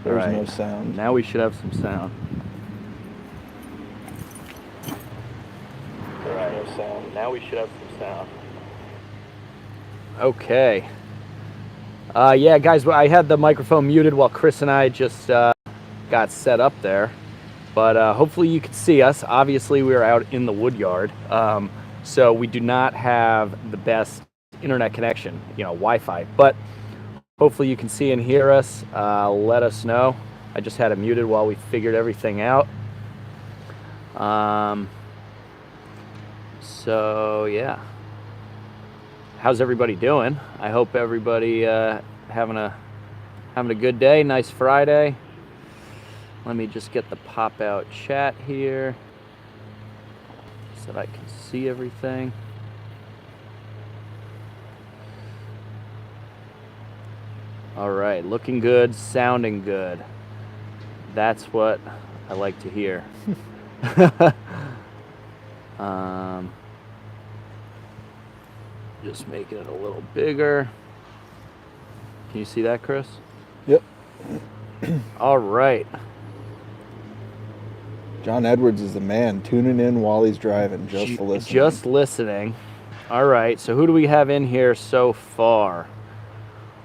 There's no sound. Now we should have some sound. All right, no sound. Now we should have some sound. Okay. Yeah, guys, I had the microphone muted while Chris and I just got set up there. But hopefully you can see us. Obviously, we are out in the Woodyard. So we do not have the best internet connection, you know, Wi-Fi. But hopefully you can see and hear us. Let us know. I just had it muted while we figured everything out. So yeah, how's everybody doing? I hope everybody having a good day. Nice Friday. Let me just get the pop out chat here so that I can see everything. All right, looking good, sounding good. That's what I like to hear. Just making it a little bigger. Can you see that, Chris? Yep. All right. John Edwards is the man, tuning in while he's driving, just listening. Just listening. All right, so who do we have in here so far?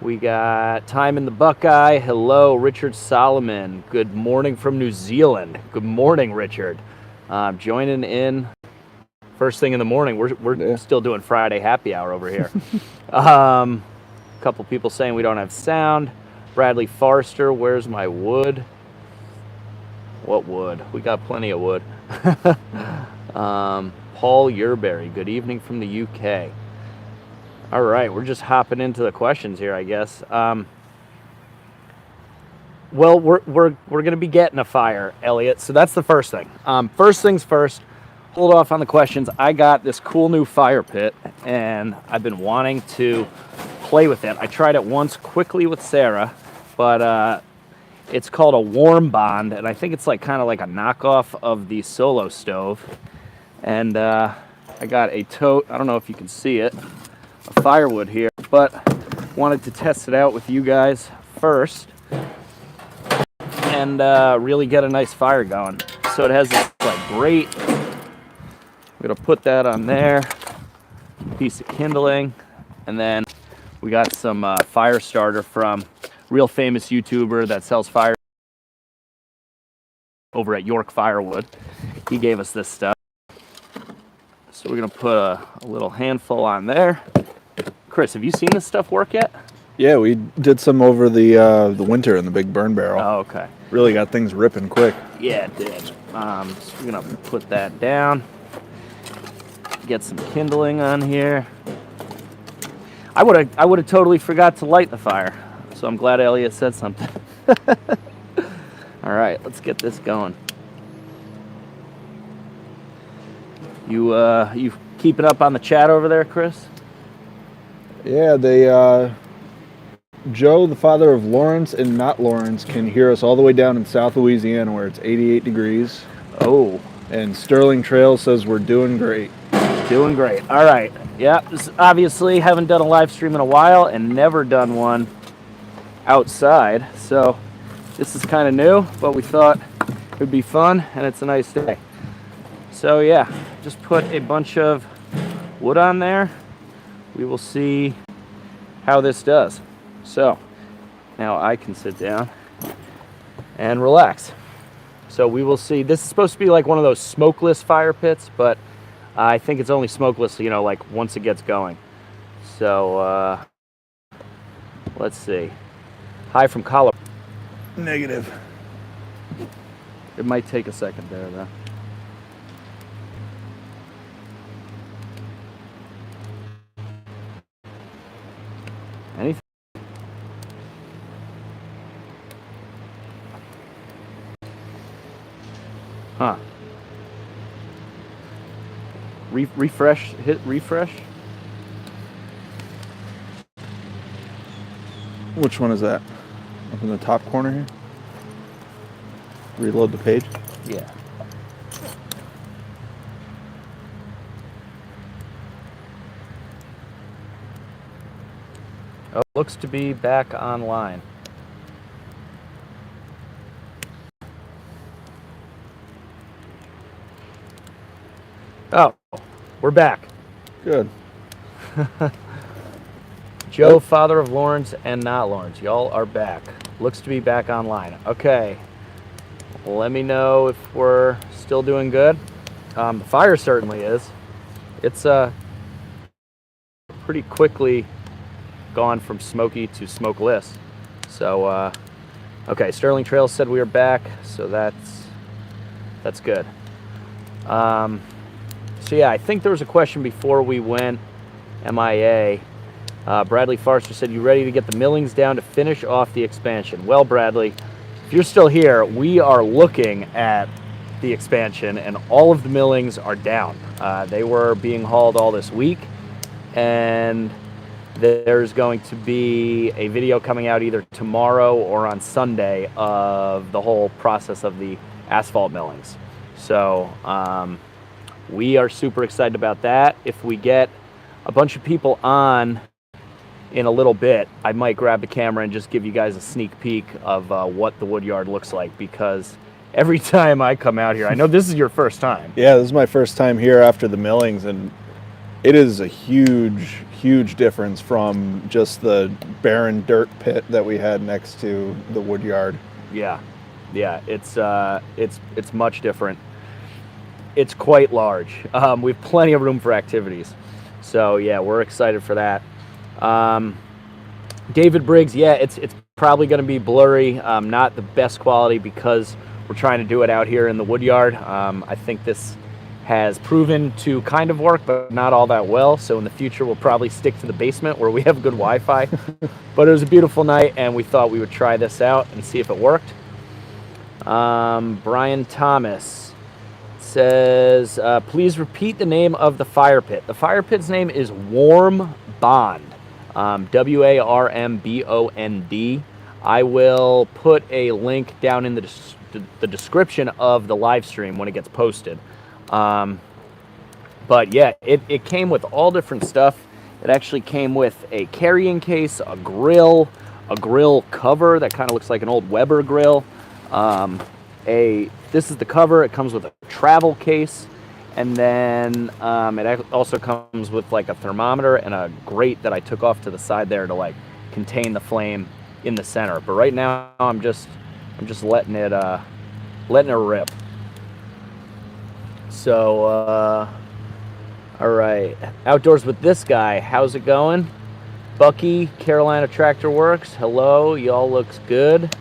We got Time in the Buckeye. Hello, Richard Solomon. Good morning from New Zealand. Good morning, Richard. Joining in first thing in the morning. We're still doing Friday happy hour over here. A couple people saying we don't have sound. Bradley Forster, where's my wood? What wood? We got plenty of wood. Paul Yerberry, good evening from the UK. All right, we're just hopping into the questions here, I guess. Well, we're going to be getting a fire, Elliot. So that's the first thing. First things first, hold off on the questions. I got this cool new fire pit, and I've been wanting to play with it. I tried it once quickly with Sarah, but it's called a Warm Bond, and I think it's like kind of like a knockoff of the Solo stove. And I got a tote. I don't know if you can see it, a Firewood here, but wanted to test it out with you guys first and really get a nice fire going. So it has this like grate. I'm gonna put that on there, piece of kindling, and then we got some fire starter from real famous YouTuber that sells fire over at York Firewood. He gave us this stuff. So we're gonna put a little handful on there. Chris, have you seen this stuff work yet? Yeah, we did some over the winter in the big burn barrel. Oh, okay. Really got things ripping quick. Yeah, it did. So we're gonna put that down. Get some kindling on here. I would have totally forgot to light the fire, so I'm glad Elliot said something. All right, let's get this going. You keeping up on the chat over there, Chris? Yeah, they Joe, the father of Lawrence and not Lawrence, can hear us all the way down in South Louisiana where it's 88 degrees. Oh. And Sterling Trail says we're doing great. Doing great. All right. Yeah, obviously haven't done a live stream in a while and never done one outside. So this is kind of new, but we thought it would be fun and it's a nice day. So yeah, just put a bunch of wood on there. We will see how this does. So now I can sit down and relax. So we will see. This is supposed to be like one of those smokeless fire pits, but I think it's only smokeless, you know, like once it gets going. So let's see. Hi from Colorado. Negative. It might take a second there, though. Anything? Huh. Refresh, hit refresh. Which one is that? Up in the top corner here? Reload the page? Yeah. Oh, looks to be back online. we're back. Good. Joe, father of Lawrence and not Lawrence. Y'all are back. Looks to be back online. Okay. Let me know if we're still doing good. The fire certainly is. It's pretty quickly gone from smoky to smokeless. So, okay, Sterling Trails said we were back, so that's good. So yeah, I think there was a question before we went MIA. Bradley Forrester said, you ready to get the millings down to finish off the expansion? Well, Bradley, if you're still here, we are looking at the expansion and all of the millings are down. They were being hauled all this week, and there's going to be a video coming out either tomorrow or on Sunday of the whole process of the asphalt millings. So we are super excited about that. If we get a bunch of people on in a little bit, I might grab the camera and just give you guys a sneak peek of what the Woodyard looks like, because every time I come out here, I know this is your first time. Yeah, this is my first time here after the millings, and it is a huge difference from just the barren dirt pit that we had next to the Woodyard. Yeah, it's much different. It's quite large. We have plenty of room for activities. So yeah, we're excited for that. David Briggs, yeah, it's probably going to be blurry, not the best quality because we're trying to do it out here in the Woodyard. I think this has proven to kind of work, but not all that well. So in the future, we'll probably stick to the basement where we have good Wi-Fi. But it was a beautiful night, and we thought we would try this out and see if it worked. Brian Thomas says, please repeat the name of the fire pit. The fire pit's name is Warm Bond. WARMBOND. I will put a link down in the description of the live stream when it gets posted. But yeah, it came with all different stuff. It actually came with a carrying case, a grill cover that kind of looks like an old Weber grill. This is the cover. It comes with a travel case. And then it also comes with like a thermometer and a grate that I took off to the side there to like contain the flame in the center. But right now I'm just letting it rip. So all right, outdoors with this guy. How's it going? Bucky, Carolina Tractor Works. Hello, y'all looks good.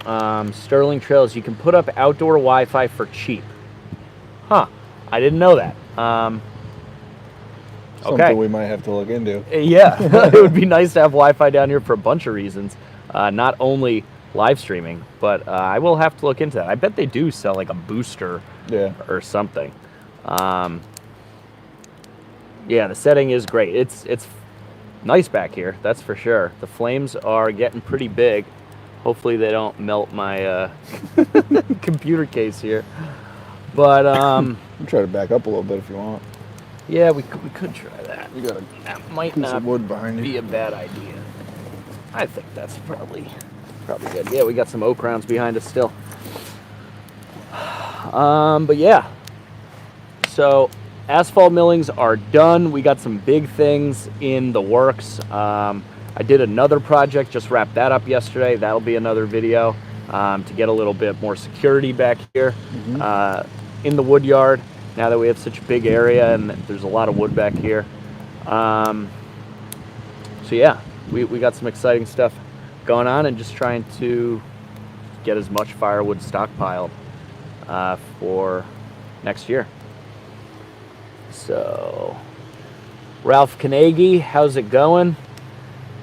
Sterling Trails. You can put up outdoor Wi-Fi for cheap. Huh, I didn't know that. Something we might have to look into. Yeah, it would be nice to have Wi-Fi down here for a bunch of reasons. Not only live streaming, but I will have to look into that. I bet they do sell like a booster or something. Yeah, the setting is great. It's nice back here, that's for sure. The flames are getting pretty big. Hopefully they don't melt my computer case here. But I'll try to back up a little bit if you want. Yeah, we could try that. You got That might piece not of wood behind be you. a bad idea. I think that's probably good. Yeah, we got some oak rounds behind us still. But yeah. So asphalt millings are done. We got some big things in the works. I did another project, just wrapped that up yesterday. That'll be another video to get a little bit more security back here in the Woodyard, now that we have such a big area and there's a lot of wood back here. So yeah, we got some exciting stuff going on and just trying to get as much firewood stockpiled for next year. So Ralph Kanagi, how's it going?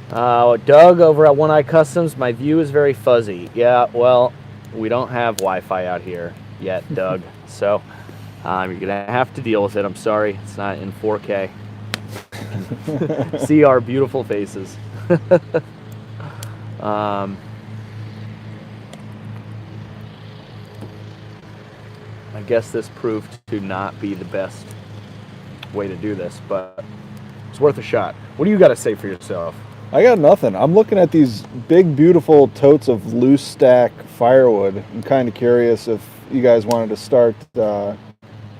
Doug over at One Eye Customs, my view is very fuzzy. Yeah, well, we don't have Wi-Fi out here yet, Doug. So you're gonna have to deal with it. I'm sorry, it's not in 4K. See our beautiful faces. I guess this proved to not be the best way to do this, but it's worth a shot. What do you got to say for yourself? I got nothing. I'm looking at these big, beautiful totes of loose stack firewood. I'm kind of curious if you guys wanted to start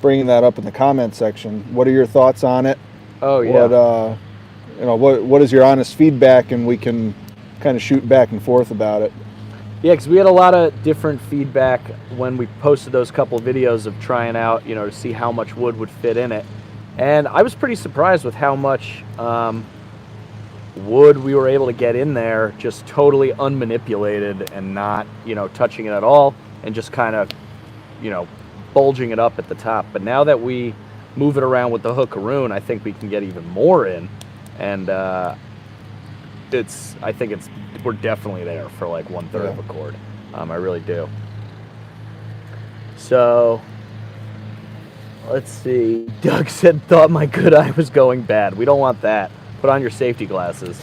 bringing that up in the comment section. What are your thoughts on it? Oh yeah. What is your honest feedback, and we can kind of shoot back and forth about it. Yeah, because we had a lot of different feedback when we posted those couple videos of trying out, to see how much wood would fit in it. And I was pretty surprised with how much wood we were able to get in there, just totally unmanipulated and not, touching it at all, and just kind of, bulging it up at the top. But now that we move it around with the hookaroon, I think we can get even more in. And we're definitely there for like 1/3 of a cord. I really do. So let's see. Doug said, thought my good eye was going bad. We don't want that. Put on your safety glasses.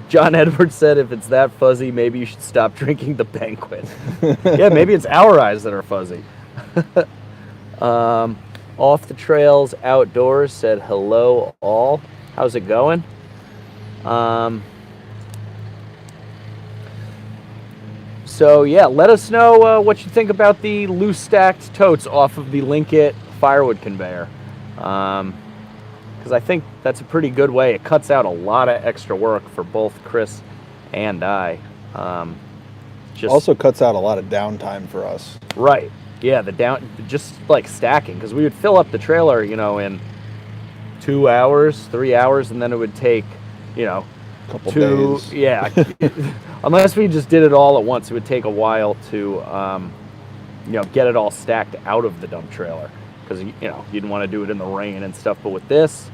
John Edwards said, if it's that fuzzy, maybe you should stop drinking the Banquet. Yeah, maybe it's our eyes that are fuzzy. Off the Trails Outdoors said, hello all. How's it going? So yeah, let us know what you think about the loose stacked totes off of the Linkit Firewood conveyor. Because I think that's a pretty good way. It cuts out a lot of extra work for both Chris and I. Also cuts out a lot of downtime for us. Right. Yeah, just like stacking, because we would fill up the trailer, in 2 hours, 3 hours, and then it would take, couple days. Yeah. Unless we just did it all at once, it would take a while to, get it all stacked out of the dump trailer, because, you didn't want to do it in the rain and stuff. But with this,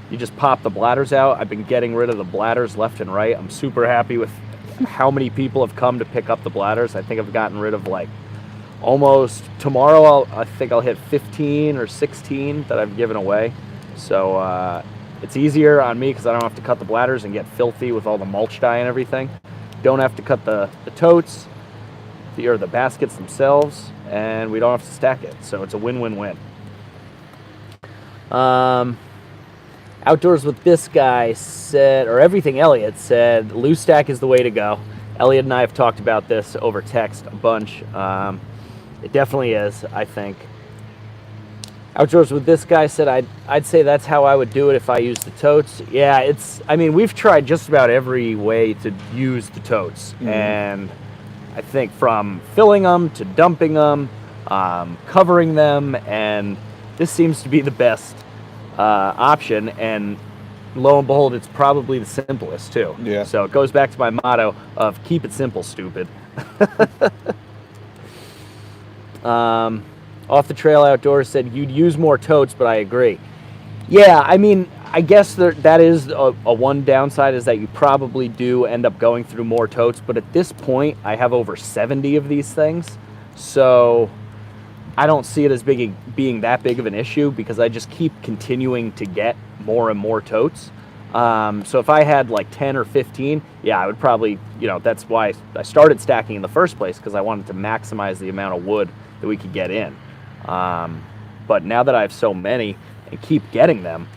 you just pop the bladders out. I've been getting rid of the bladders left and right. I'm super happy with how many people have come to pick up the bladders. I think I've gotten rid of like almost, tomorrow I think I'll hit 15 or 16 that I've given away. So it's easier on me because I don't have to cut the bladders and get filthy with all the mulch dye and everything. Don't have to cut the totes or the baskets themselves, and we don't have to stack it. So it's a win-win-win. Outdoors with this guy said, or Everything Elliot said, loose stack is the way to go. Elliot and I have talked about this over text a bunch. It definitely is, I think. Outdoors with this guy said, I'd say that's how I would do it if I used the totes. Yeah, we've tried just about every way to use the totes. Mm-hmm. And I think from filling them to dumping them, covering them, and this seems to be the best option. And lo and behold, it's probably the simplest too. Yeah. So it goes back to my motto of keep it simple, stupid. Off the Trail Outdoors said you'd use more totes, but I agree. Yeah, I guess that is a one downside, is that you probably do end up going through more totes, but at this point I have over 70 of these things, so I don't see it as being that big of an issue, because I just keep continuing to get more and more totes. So if I had like 10 or 15, yeah, I would probably, that's why I started stacking in the first place, because I wanted to maximize the amount of wood that we could get in. But now that I have so many and keep getting them,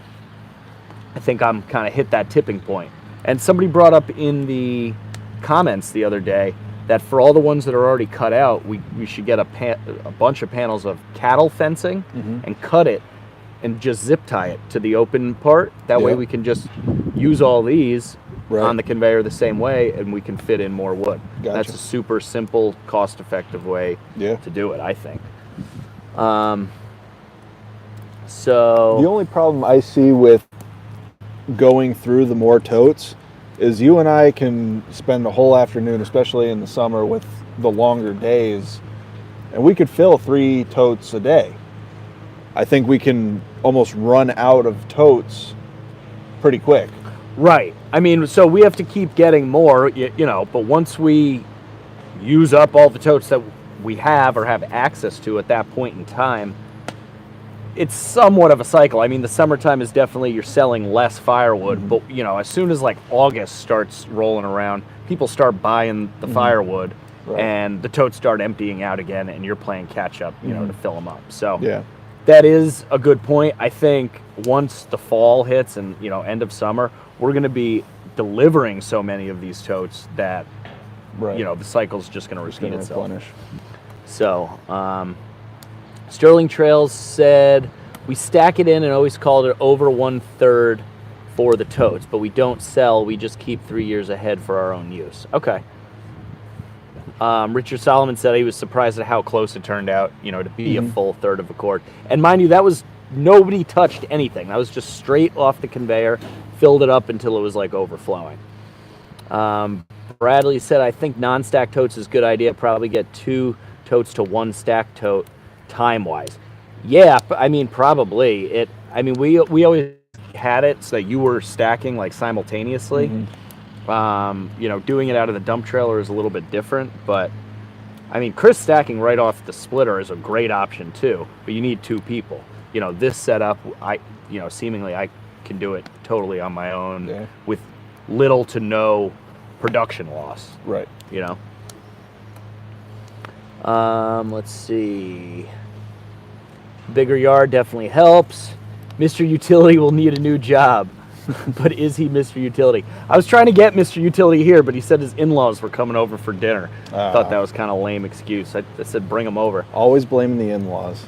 I think I'm kind of hit that tipping point. And somebody brought up in the comments the other day that for all the ones that are already cut out, we should get a bunch of panels of cattle fencing, mm-hmm. and cut it and just zip tie it to the open part. That way we can just use all these on the conveyor the same way, and we can fit in more wood. Gotcha. That's a super simple, cost-effective way to do it, I think. So the only problem I see with going through the more totes is you and I can spend a whole afternoon, especially in the summer with the longer days, and we could fill 3 totes a day. I think we can almost run out of totes pretty quick. Right. So we have to keep getting more, but once we use up all the totes that we have or have access to at that point in time, it's somewhat of a cycle. The summertime is definitely, you're selling less firewood, mm-hmm. but as soon as like August starts rolling around, people start buying the mm-hmm. firewood, and the totes start emptying out again, and you're playing catch up, mm-hmm. to fill them up. So that is a good point. I think once the fall hits and end of summer, we're going to be delivering so many of these totes that the cycle's just going to repeat itself. Replenish. So Sterling Trails said, we stack it in and always called it over 1/3 for the totes, but we don't sell. We just keep 3 years ahead for our own use. Okay. Richard Solomon said he was surprised at how close it turned out, to be a full third of a cord. And mind you, that was, nobody touched anything. That was just straight off the conveyor, filled it up until it was like overflowing. Bradley said, I think non-stack totes is a good idea. Probably get 2 totes to 1 stack tote time-wise. Yeah, I mean, probably. We always had it so that you were stacking like simultaneously. Doing it out of the dump trailer is a little bit different, but I mean, Chris stacking right off the splitter is a great option too, but you need 2 people. This setup, seemingly I can do it totally on my own with little to no production loss. Right. Let's see. Bigger yard definitely helps. Mr. Utility will need a new job. But is he Mr. Utility? I was trying to get Mr. Utility here, but he said his in-laws were coming over for dinner. I thought that was kind of a lame excuse. I said bring them over. Always blaming the in-laws.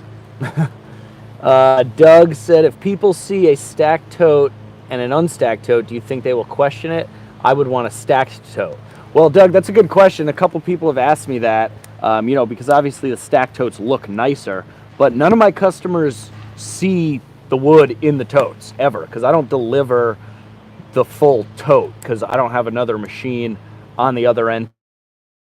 Doug said, if people see a stacked tote and an unstacked tote, do you think they will question it? I would want a stacked tote. Well, Doug, that's a good question. A couple people have asked me that, because obviously the stacked totes look nicer, but none of my customers see the wood in the totes ever, because I don't deliver the full tote because I don't have another machine on the other end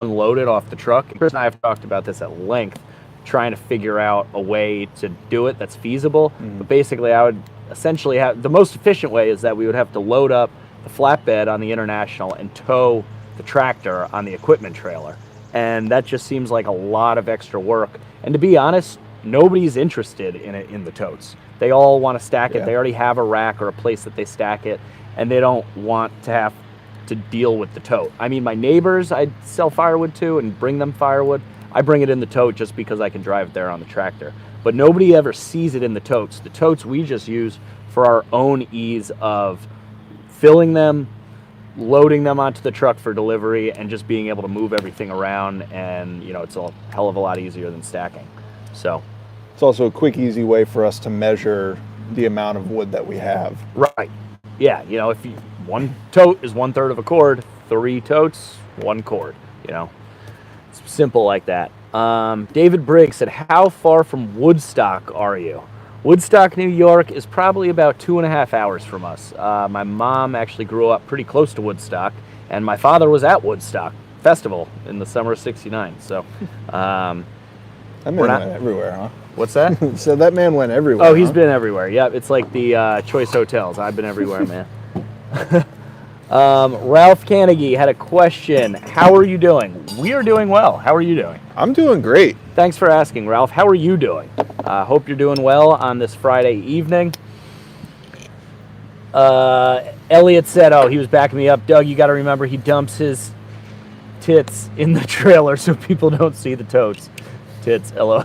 unloaded off the truck. Chris and I have talked about this at length, trying to figure out a way to do it that's feasible. But basically I would essentially have, the most efficient way is that we would have to load up the flatbed on the International and tow the tractor on the equipment trailer, and that just seems like a lot of extra work. And to be honest, nobody's interested in it in the totes. They all want to stack it. They already have a rack or a place that they stack it, and they don't want to have to deal with the tote. I mean, my neighbors I sell firewood to and bring them firewood. I bring it in the tote just because I can drive it there on the tractor. But nobody ever sees it in the totes. The totes we just use for our own ease of filling them, loading them onto the truck for delivery, and just being able to move everything around. And, it's a hell of a lot easier than stacking. So it's also a quick, easy way for us to measure the amount of wood that we have. Right. Yeah. If one tote is 1/3 of a cord, 3 totes, 1 cord. It's simple like that. David Briggs said, "How far from Woodstock are you?" Woodstock, New York, is probably about 2.5 hours from us. My mom actually grew up pretty close to Woodstock, and my father was at Woodstock Festival in the summer of '69. So. That man went everywhere, huh? What's that? So that man went everywhere. Oh, he's been everywhere. Yeah, it's like the Choice Hotels. I've been everywhere, man. Ralph Carnegie had a question. How are you doing? We are doing well. How are you doing? I'm doing great. Thanks for asking, Ralph. How are you doing? Hope you're doing well on this Friday evening. Elliot said, he was backing me up. Doug, you got to remember he dumps his tits in the trailer so people don't see the totes. Tits, LOL.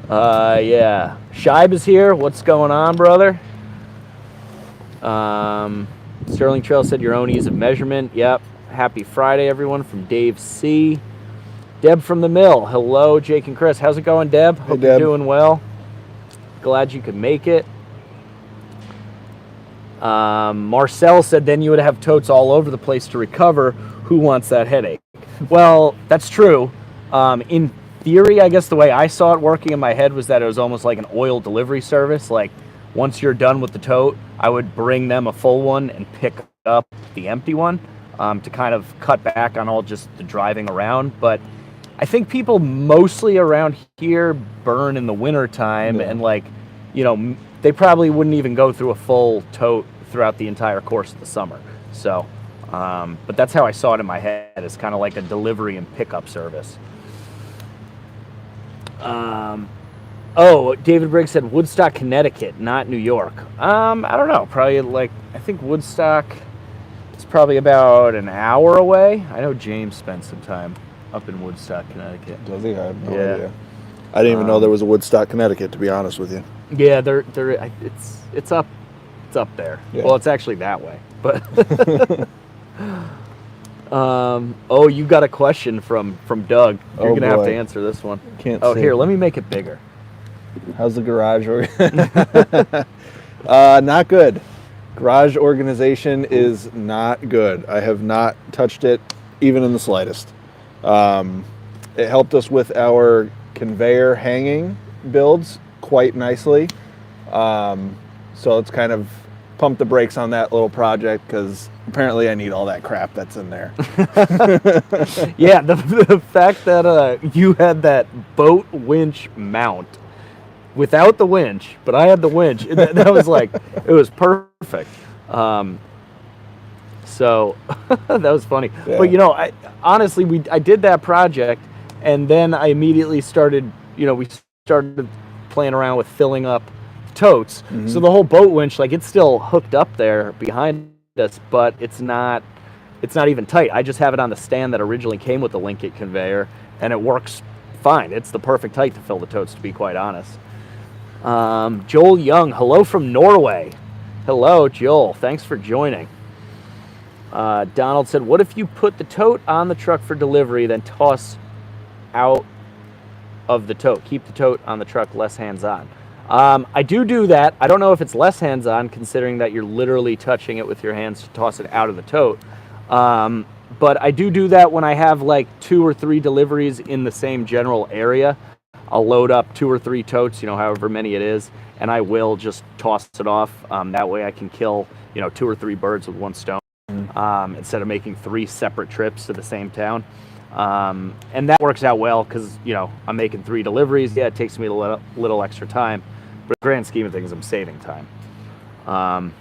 Yeah. Shibe is here. What's going on, brother? Sterling Trail said your own ease of measurement. Yep. Happy Friday, everyone, from Dave C. Deb from the mill. Hello, Jake and Chris. How's it going, Deb? Hope you're doing well. Glad you could make it. Marcel said then you would have totes all over the place to recover. Who wants that headache? Well, that's true. In theory, I guess the way I saw it working in my head was that it was almost like an oil delivery service. Like, once you're done with the tote, I would bring them a full one and pick up the empty one to kind of cut back on all just the driving around. But I think people mostly around here burn in the winter time, and they probably wouldn't even go through a full tote throughout the entire course of the summer. So, but that's how I saw it in my head. It's kind of like a delivery and pickup service. David Briggs said Woodstock, Connecticut, not New York. I don't know. Probably I think Woodstock is probably about an hour away. I know James spent some time up in Woodstock, Connecticut. Does he? I have no idea. I didn't even know there was a Woodstock, Connecticut, to be honest with you. Yeah, it's up there. Yeah. Well, it's actually that way, but Oh, you got a question from Doug. You're Oh, gonna have to boy. answer this one. Can't Oh, see. here, let me make it bigger. How's the garage? Not good. Garage organization is not good. I have not touched it even in the slightest. It helped us with our conveyor hanging builds quite nicely. So let's kind of pump the brakes on that little project because apparently I need all that crap that's in there. Yeah, the fact that you had that boat winch mount without the winch, but I had the winch. That was like, it was perfect. So that was funny. Yeah. But honestly, I did that project, and then I immediately started. We started playing around with filling up totes. Mm-hmm. So the whole boat winch, like, it's still hooked up there behind us, but it's not even tight. I just have it on the stand that originally came with the Linkit conveyor, and it works fine. It's the perfect height to fill the totes, to be quite honest. Joel Young, hello from Norway. Hello, Joel. Thanks for joining. Donald said, what if you put the tote on the truck for delivery, then toss out of the tote? Keep the tote on the truck, less hands-on. I do that. I don't know if it's less hands-on, considering that you're literally touching it with your hands to toss it out of the tote. But I do that when I have like 2 or 3 deliveries in the same general area. I'll load up 2 or 3 totes, however many it is, and I will just toss it off. That way I can kill, 2 or 3 birds with one stone, instead of making 3 separate trips to the same town. And that works out well because, I'm making 3 deliveries. Yeah, it takes me a little extra time, but in the grand scheme of things, I'm saving time. Are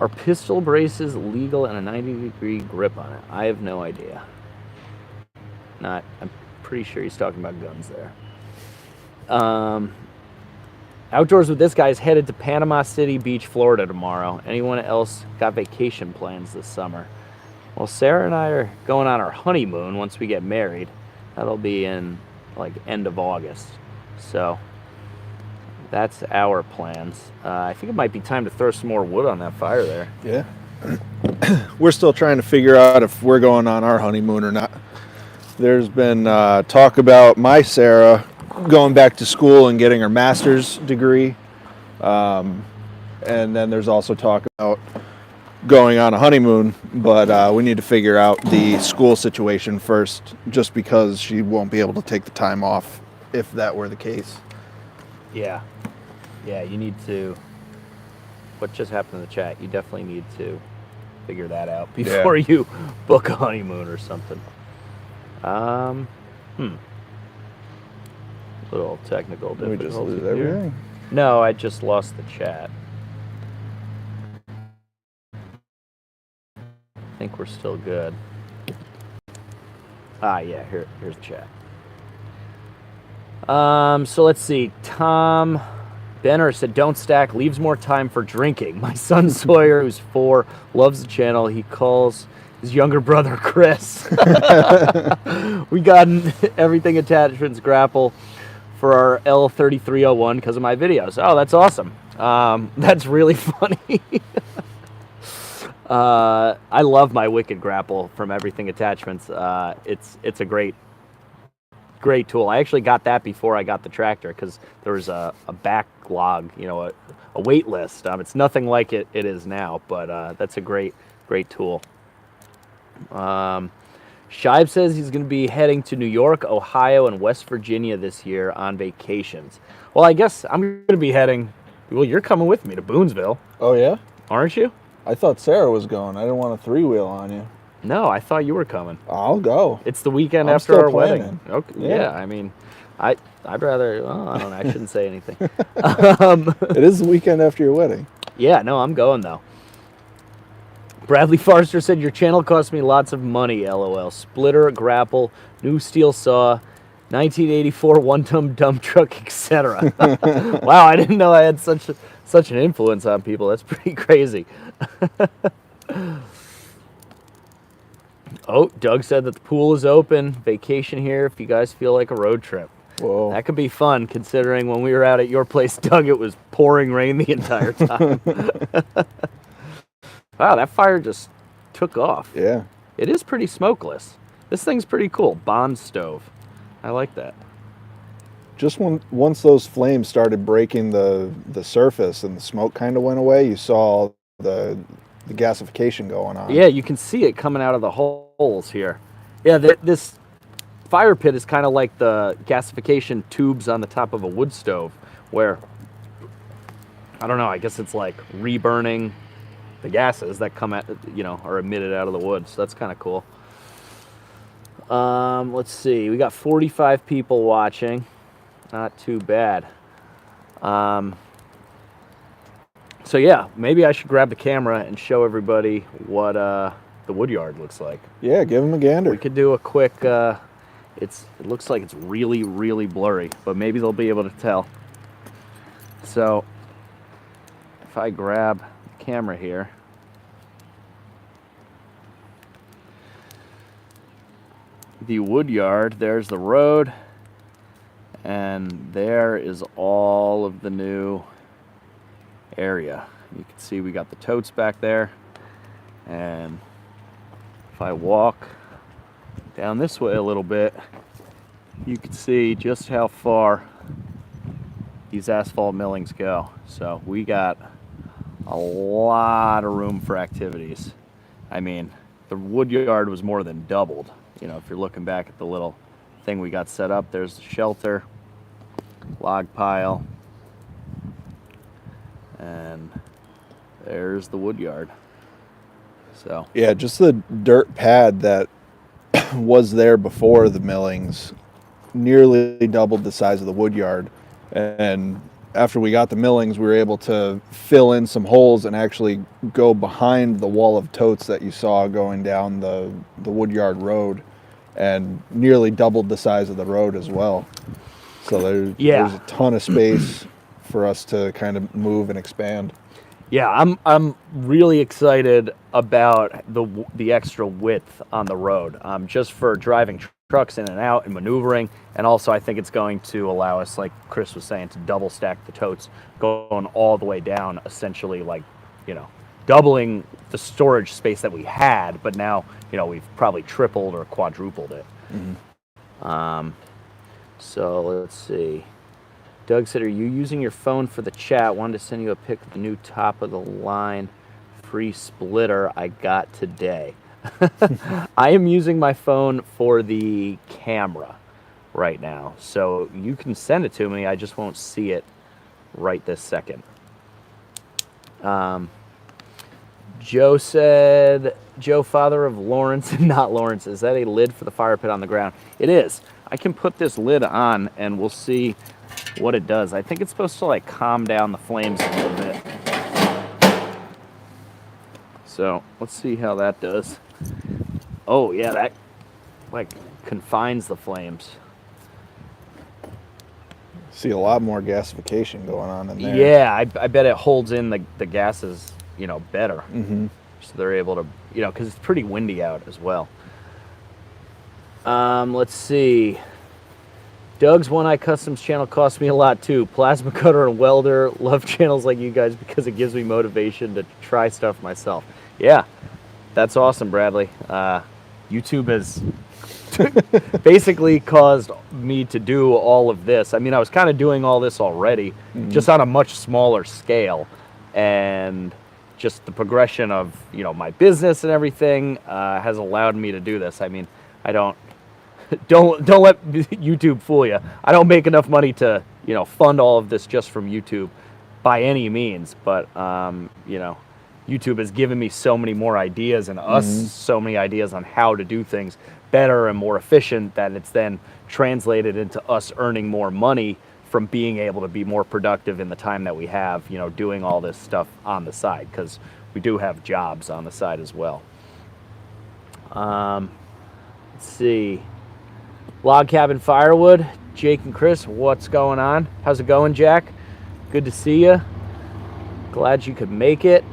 pistol braces legal and a 90-degree grip on it? I have no idea. I'm pretty sure he's talking about guns there. Outdoors with this guy is headed to Panama City Beach, Florida tomorrow. Anyone else got vacation plans this summer? Well, Sarah and I are going on our honeymoon once we get married. That'll be in like end of August. So that's our plans. I think it might be time to throw some more wood on that fire there. Yeah. We're still trying to figure out if we're going on our honeymoon or not. There's been talk about my Sarah going back to school and getting her master's degree. And then there's also talk about going on a honeymoon, but we need to figure out the school situation first, just because she won't be able to take the time off if that were the case. Yeah, you need to. What just happened in the chat? You definitely need to figure that out before you book a honeymoon or something. Little technical difficulty. We just lose everything? No, I just lost the chat. I think we're still good. Yeah, here's the chat. So let's see. Tom Benner said, don't stack, leaves more time for drinking. My son Sawyer, who's 4, loves the channel. He calls his younger brother Chris. We got everything attachments grapple for our L3301 because of my videos. Oh, that's awesome. That's really funny. I love my Wicked grapple from Everything Attachments. It's a great tool. I actually got that before I got the tractor because there was a backlog, a wait list. It's nothing like it is now, but that's a great tool. Shive says he's going to be heading to New York, Ohio, and West Virginia this year on vacations. Well, I guess I'm going to be heading. Well, you're coming with me to Boonesville. Oh, yeah? Aren't you? I thought Sarah was going. I didn't want a 3-wheel on you. No, I thought you were coming. I'll go. It's the weekend I'm after still our planning. wedding. Okay. Yeah. Yeah, I mean, I'd rather. Well, I don't know. I shouldn't say anything. It is the weekend after your wedding. Yeah, no, I'm going though. Bradley Forrester said, your channel cost me lots of money, LOL. Splitter, grapple, new steel saw, 1984 one-ton dump truck, etc. Wow, I didn't know I had such an influence on people. That's pretty crazy. Oh, Doug said that the pool is open. Vacation here if you guys feel like a road trip. Whoa. That could be fun, considering when we were out at your place, Doug, it was pouring rain the entire time. Wow, that fire just took off. Yeah. It is pretty smokeless. This thing's pretty cool. Bond stove. I like that. Just once those flames started breaking the surface and the smoke kind of went away, you saw the gasification going on. Yeah, you can see it coming out of the holes here. Yeah, this fire pit is kind of like the gasification tubes on the top of a wood stove, where, I don't know, I guess it's like reburning the gases that come at, are emitted out of the wood. So that's kind of cool. Let's see, we got 45 people watching. Not too bad. So yeah, maybe I should grab the camera and show everybody what the Woodyard looks like. Yeah, give them a gander. We could do a quick, it looks like it's really, really blurry, but maybe they'll be able to tell. So if I grab the camera here, the Woodyard, there's the road, and there is all of the new area. You can see we got the totes back there, and if I walk down this way a little bit, you can see just how far these asphalt millings go. So we got a lot of room for activities. I mean, the Woodyard was more than doubled. If you're looking back at the little thing we got set up, there's the shelter, log pile, and there's the Woodyard. So yeah, just the dirt pad that was there before the millings nearly doubled the size of the Woodyard. And after we got the millings, we were able to fill in some holes and actually go behind the wall of totes that you saw going down the Woodyard road, and nearly doubled the size of the road as well. So there's a ton of space for us to kind of move and expand. Yeah, I'm really excited about the extra width on the road, just for driving trucks in and out and maneuvering, and also I think it's going to allow us, like Chris was saying, to double stack the totes going all the way down, essentially like, doubling the storage space that we had, but now, we've probably tripled or quadrupled it. Mm-hmm. So let's see. Doug said, are you using your phone for the chat? Wanted to send you a pic of the new top of the line free splitter I got today. I am using my phone for the camera right now. So you can send it to me. I just won't see it right this second. Joe said, Joe, father of Lawrence and not Lawrence, is that a lid for the fire pit on the ground? It is. I can put this lid on and we'll see what it does. I think it's supposed to like calm down the flames a little bit. So let's see how that does. Oh yeah, that like confines the flames. See a lot more gasification going on in there. Yeah, I bet it holds in the gases, better. Mm-hmm. So they're able to, because it's pretty windy out as well. Let's see. Doug's One Eye Customs channel cost me a lot too. Plasma cutter and welder. Love channels like you guys because it gives me motivation to try stuff myself. Yeah, that's awesome, Bradley. YouTube has basically caused me to do all of this. I mean, I was kind of doing all this already, just on a much smaller scale, and just the progression of my business and everything has allowed me to do this. I mean, I don't let YouTube fool you. I don't make enough money to fund all of this just from YouTube by any means, but YouTube has given me so many more ideas and us so many ideas on how to do things better and more efficient that it's then translated into us earning more money from being able to be more productive in the time that we have, doing all this stuff on the side, because we do have jobs on the side as well. Let's see. Log Cabin Firewood, Jake and Chris, what's going on? How's it going, Jack? Good to see you. Glad you could make it.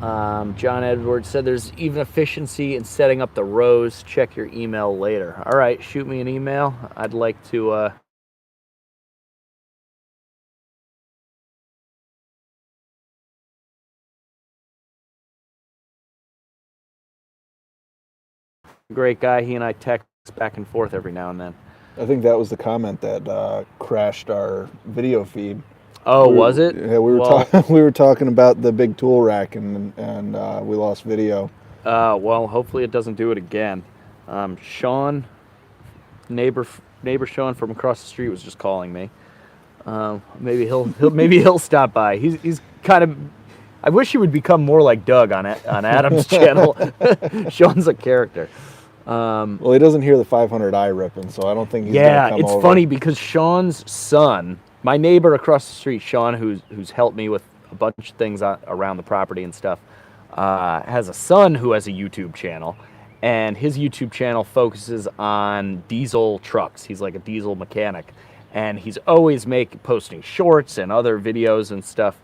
John Edwards said there's even efficiency in setting up the rows. Check your email later. All right, shoot me an email. I'd like to great guy. He and I text back and forth every now and then. I think that was the comment that crashed our video feed. Oh, was it? Yeah, we were we were talking about the big tool rack, and we lost video. Well, hopefully it doesn't do it again. Sean, neighbor Sean from across the street was just calling me. Maybe he'll stop by. He's kind of. I wish he would become more like Doug on Adam's channel. Sean's a character. Well, he doesn't hear the 500i ripping, so I don't think he's gonna come over. It's funny because Sean's son, my neighbor across the street, Sean, who's helped me with a bunch of things around the property and stuff, has a son who has a YouTube channel, and his YouTube channel focuses on diesel trucks. He's like a diesel mechanic, and he's always posting shorts and other videos and stuff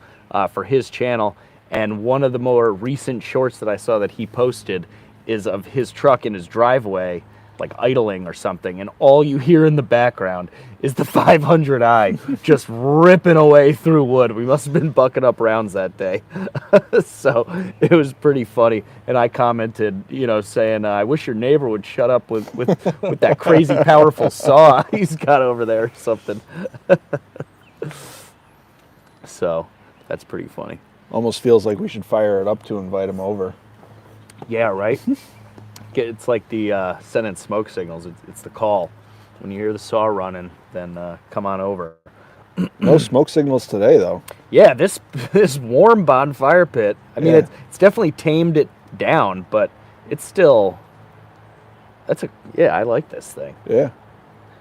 for his channel. And one of the more recent shorts that I saw that he posted is of his truck in his driveway, like idling or something, and all you hear in the background is the 500i just ripping away through wood. We must have been bucking up rounds that day. So it was pretty funny. And I commented, saying, I wish your neighbor would shut up with that crazy powerful saw he's got over there or something. So that's pretty funny. Almost feels like we should fire it up to invite him over. Yeah, right? It's like the sending smoke signals. It's the call. When you hear the saw running, then come on over. No smoke signals today, though. Yeah, this warm bonfire pit. I mean, it's definitely tamed it down, but it's still. I like this thing. Yeah.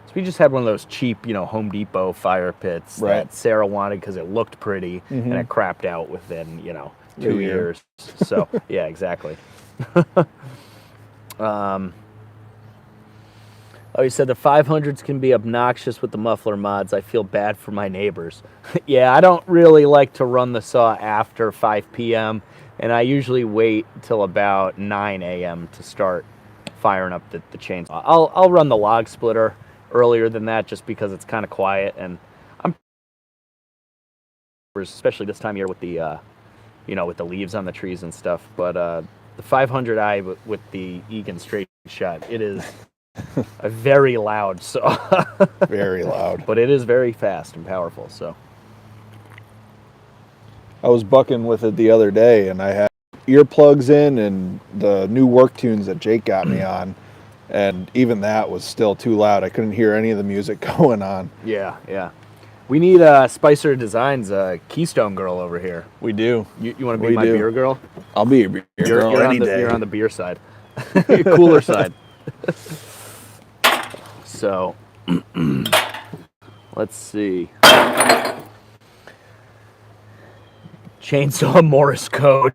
So we just had one of those cheap, Home Depot fire pits that Sarah wanted because it looked pretty, and it crapped out within 2 years. So yeah, exactly. He said the 500s can be obnoxious with the muffler mods. I feel bad for my neighbors. Yeah, I don't really like to run the saw after 5 p.m. and I usually wait till about 9 a.m. to start firing up the chainsaw. I'll run the log splitter earlier than that just because it's kind of quiet, and I'm especially this time of year with the with the leaves on the trees and stuff. But the 500i with the Egan straight shot, it is a very loud saw. Very loud. But it is very fast and powerful. So I was bucking with it the other day, and I had earplugs in and the new work tunes that Jake got me on, and even that was still too loud. I couldn't hear any of the music going on. Yeah. We need Spicer Designs, Keystone Girl over here. We do. You want to be my beer girl? I'll be your beer girl any day. You're on the beer side. Cooler side. So, let's see. Chainsaw Morse code.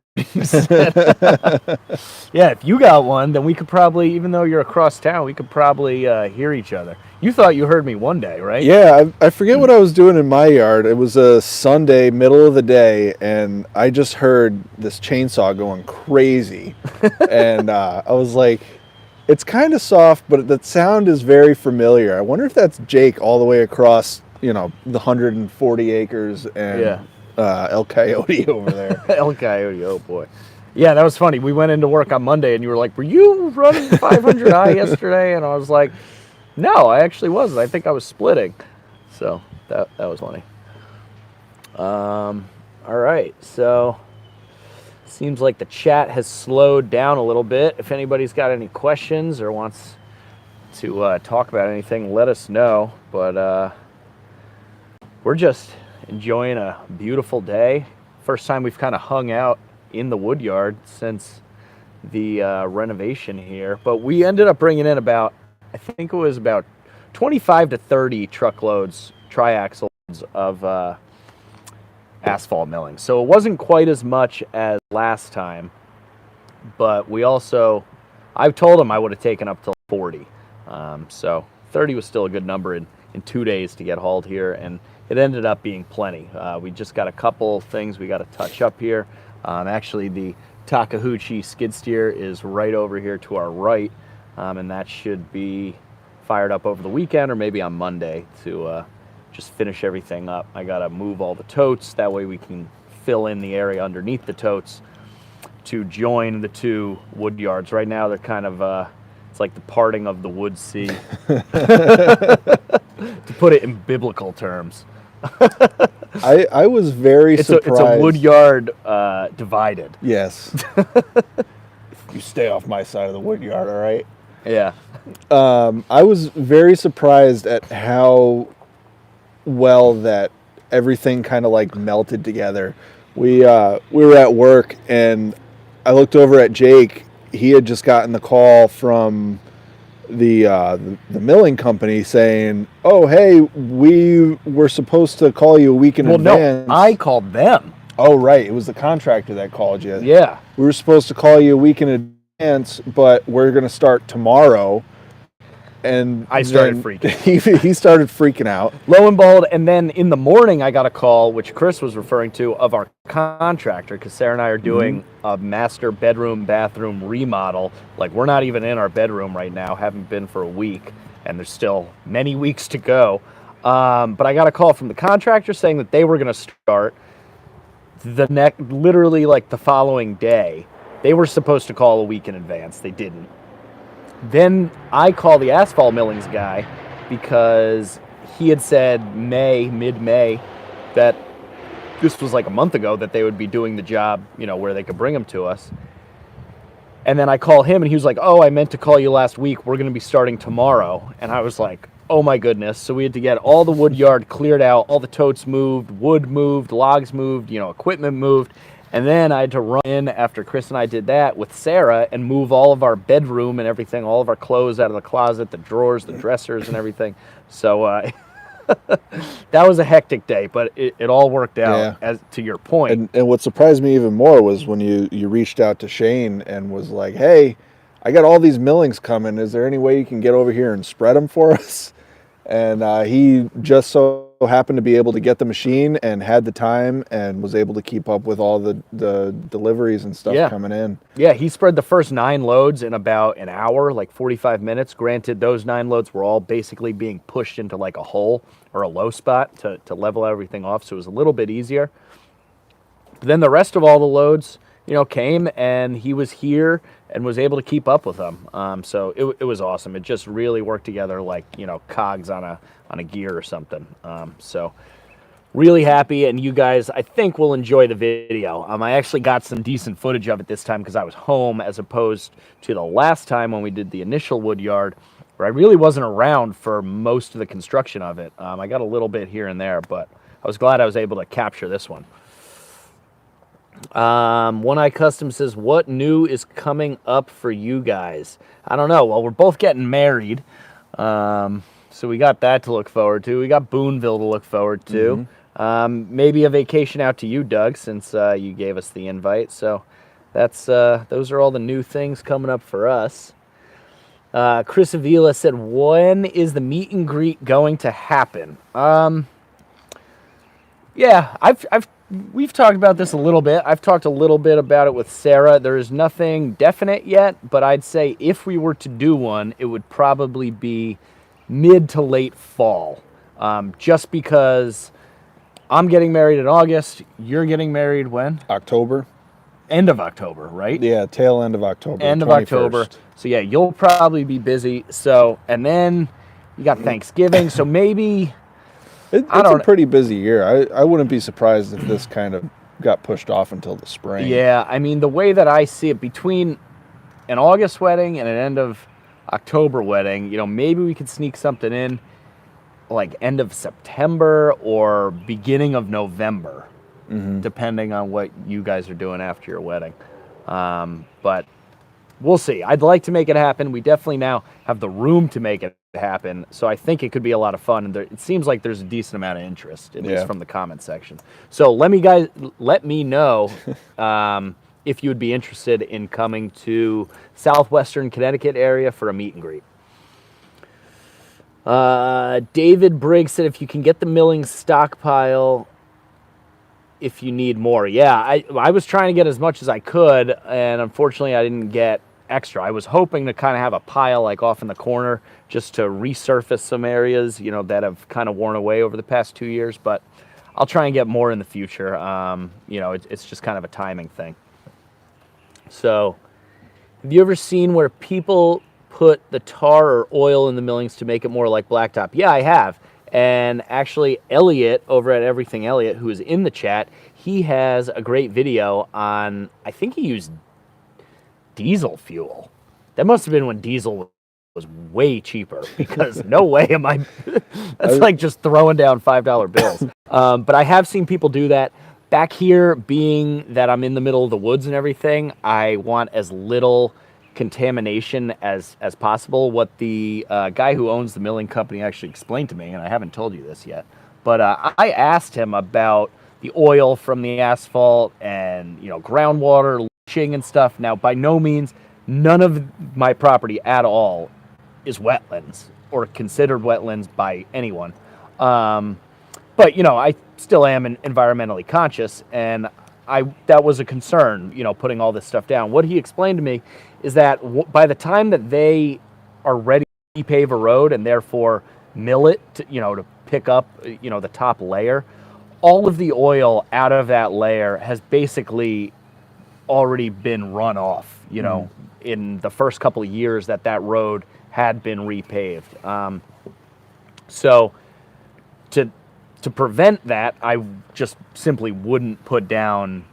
Yeah, if you got one, then we could probably, even though you're across town, we could probably hear each other. You thought you heard me one day, right? Yeah, I forget what I was doing in my yard. It was a Sunday, middle of the day, and I just heard this chainsaw going crazy. And I was like, it's kind of soft, but the sound is very familiar. I wonder if that's Jake all the way across, the 140 acres and El Coyote over there. El Coyote, oh boy. Yeah, that was funny. We went into work on Monday, and you were like, were you running 500i yesterday? And I was like, no, I actually wasn't. I think I was splitting. So that was funny. All right, so seems like the chat has slowed down a little bit. If anybody's got any questions or wants to talk about anything, let us know. But we're just enjoying a beautiful day. First time we've kind of hung out in the Woodyard since the renovation here. But we ended up bringing in about, I think it was about 25 to 30 truckloads, triaxles of asphalt milling. So it wasn't quite as much as last time, but I told him I would have taken up to 40. So 30 was still a good number in 2 days to get hauled here, and it ended up being plenty. We just got a couple things we got to touch up here. Actually, the Takahauchi skid steer is right over here to our right, and that should be fired up over the weekend or maybe on Monday to just finish everything up. I got to move all the totes. That way we can fill in the area underneath the totes to join the two wood yards. Right now they're kind of It's like the parting of the Wood Sea, to put it in biblical terms. I was very surprised. It's a Woodyard divided. Yes. You stay off my side of the Woodyard, all right? Yeah. I was very surprised at how well that everything kind of like melted together. We were at work and I looked over at Jake. He had just gotten the call from the milling company saying, "Oh, hey, we were supposed to call you a week in advance." No, I called them. Oh, right. It was the contractor that called you. Yeah. We were supposed to call you a week in advance, but we're going to start tomorrow. And I started freaking out. He started freaking out. Lo and behold, and then in the morning I got a call, which Chris was referring to, of our contractor, because Sarah and I are doing a master bedroom, bathroom remodel. Like, we're not even in our bedroom right now, haven't been for a week, and there's still many weeks to go. But I got a call from the contractor saying that they were going to start literally like the following day. They were supposed to call a week in advance. They didn't. Then I call the asphalt millings guy because he had said mid-May, that this was like a month ago, that they would be doing the job, where they could bring them to us. And then I call him and he was like, "Oh, I meant to call you last week. We're going to be starting tomorrow." And I was like, oh my goodness. So we had to get all the wood yard cleared out, all the totes moved, wood moved, logs moved, equipment moved. And then I had to run in after Chris and I did that with Sarah and move all of our bedroom and everything, all of our clothes out of the closet, the drawers, the dressers and everything. So that was a hectic day, but it all worked out, as to your point. And what surprised me even more was when you reached out to Shane and was like, "Hey, I got all these millings coming. Is there any way you can get over here and spread them for us?" And he just so happened to be able to get the machine and had the time and was able to keep up with all the deliveries and stuff coming in. Yeah, he spread the first 9 loads in about an hour, like 45 minutes. Granted, those 9 loads were all basically being pushed into like a hole or a low spot to level everything off, so it was a little bit easier. But then the rest of all the loads, came, and he was here and was able to keep up with them. So it was awesome. It just really worked together like, cogs on a gear or something. So really happy, and you guys, I think, will enjoy the video. I actually got some decent footage of it this time because I was home, as opposed to the last time when we did the initial wood yard, where I really wasn't around for most of the construction of it. I got a little bit here and there, but I was glad I was able to capture this one. One Eye Custom says, "What new is coming up for you guys?" I don't know. Well, we're both getting married, so we got that to look forward to. We got Boonville to look forward to. Maybe a vacation out to you, Doug, since you gave us the invite. So that's those are all the new things coming up for us. Chris Avila said, "When is the meet and greet going to happen?" Yeah, we've talked about this a little bit. I've talked a little bit about it with Sarah. There is nothing definite yet, but I'd say if we were to do one, it would probably be mid to late fall. Just because I'm getting married in August. You're getting married when? October. End of October, right? Yeah, tail end of October. End of 21st. October. So yeah, you'll probably be busy. So, and then you got Thanksgiving. So maybe... It's a pretty busy year. I wouldn't be surprised if this kind of got pushed off until the spring. Yeah, I mean, the way that I see it, between an August wedding and an end of October wedding, maybe we could sneak something in like end of September or beginning of November, depending on what you guys are doing after your wedding. But we'll see. I'd like to make it happen. We definitely now have the room to make it happen, so I think it could be a lot of fun, and it seems like there's a decent amount of interest, at least from the comment section. So let me know if you would be interested in coming to southwestern Connecticut area for a meet and greet. David Briggs said, "If you can get the milling stockpile if you need more." Yeah, I was trying to get as much as I could, and unfortunately I didn't get extra. I was hoping to kind of have a pile like off in the corner just to resurface some areas, that have kind of worn away over the past 2 years, but I'll try and get more in the future. It's just kind of a timing thing. So, have you ever seen where people put the tar or oil in the millings to make it more like blacktop? Yeah, I have. And actually, Elliot over at Everything Elliot, who is in the chat, he has a great video on, I think he used diesel fuel. That must have been when diesel was way cheaper, because no way am I, that's like just throwing down $5 bills. But I have seen people do that. Back here, being that I'm in the middle of the woods and everything, I want as little contamination as possible. What the guy who owns the milling company actually explained to me, and I haven't told you this yet, but I asked him about the oil from the asphalt and, you know, groundwater leaching and stuff. Now, by no means, none of my property at all is wetlands or considered wetlands by anyone. But, you know, I still am environmentally conscious, and that was a concern, you know, putting all this stuff down. What he explained to me is that by the time that they are ready to pave a road and therefore mill it, to pick up, the top layer, all of the oil out of that layer has basically already been run off, in the first couple of years that road had been repaved. So to prevent that, I just simply wouldn't put down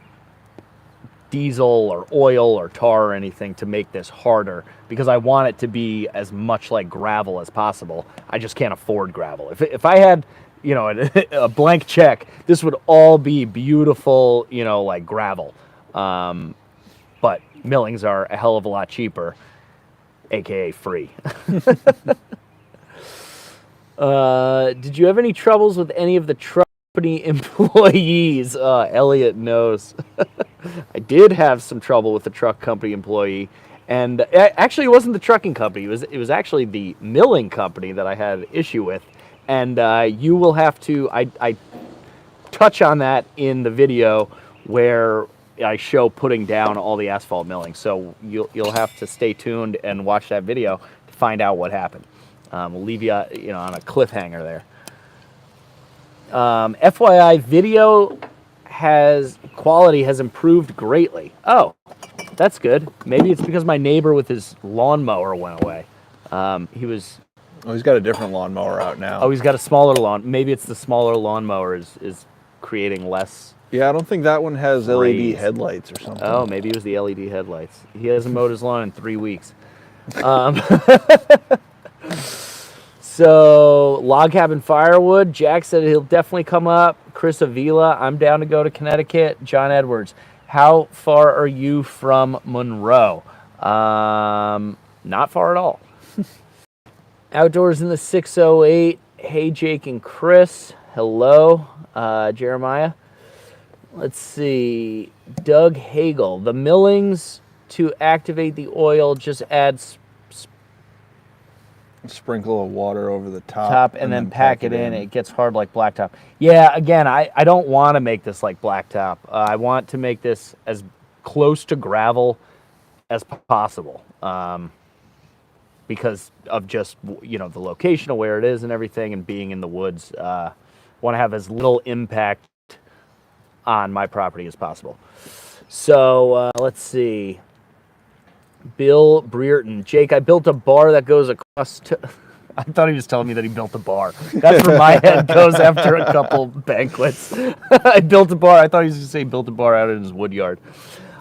diesel or oil or tar or anything to make this harder, because I want it to be as much like gravel as possible. I just can't afford gravel. If I had, a blank check, this would all be beautiful, like gravel. But millings are a hell of a lot cheaper, aka free. Did you have any troubles with any of the truck company employees? Elliot knows. I did have some trouble with the truck company employee, and actually it wasn't the trucking company. It was actually the milling company that I had an issue with, and you will have to. I touch on that in the video where I show putting down all the asphalt milling. So you'll have to stay tuned and watch that video to find out what happened. We'll leave you, on a cliffhanger there. FYI, video quality has improved greatly. Oh, that's good. Maybe it's because my neighbor with his lawnmower went away. He's got a different lawnmower out now. Oh, he's got a smaller lawn. Maybe it's the smaller lawnmower is creating less. Yeah, I don't think that one has LED headlights or something. Oh, maybe it was the LED headlights. He hasn't mowed his lawn in 3 weeks. So, Log Cabin Firewood, Jack said he'll definitely come up. Chris Avila, I'm down to go to Connecticut. John Edwards, how far are you from Monroe? Not far at all. Outdoors in the 608. Hey, Jake and Chris. Hello, Jeremiah. Let's see. Doug Hagel, the millings to activate the oil just adds sprinkle of water over the top and then pack it in. It gets hard like blacktop. Yeah, again, I don't want to make this like blacktop. I want to make this as close to gravel as possible, because of just the location of where it is and everything, and being in the woods. Want to have as little impact on my property as possible. So let's see. Bill Breerton. Jake, I built a bar that goes across I thought he was telling me that he built a bar. That's where my head goes after a couple banquets. I built a bar. I thought he was going to say built a bar out in his woodyard.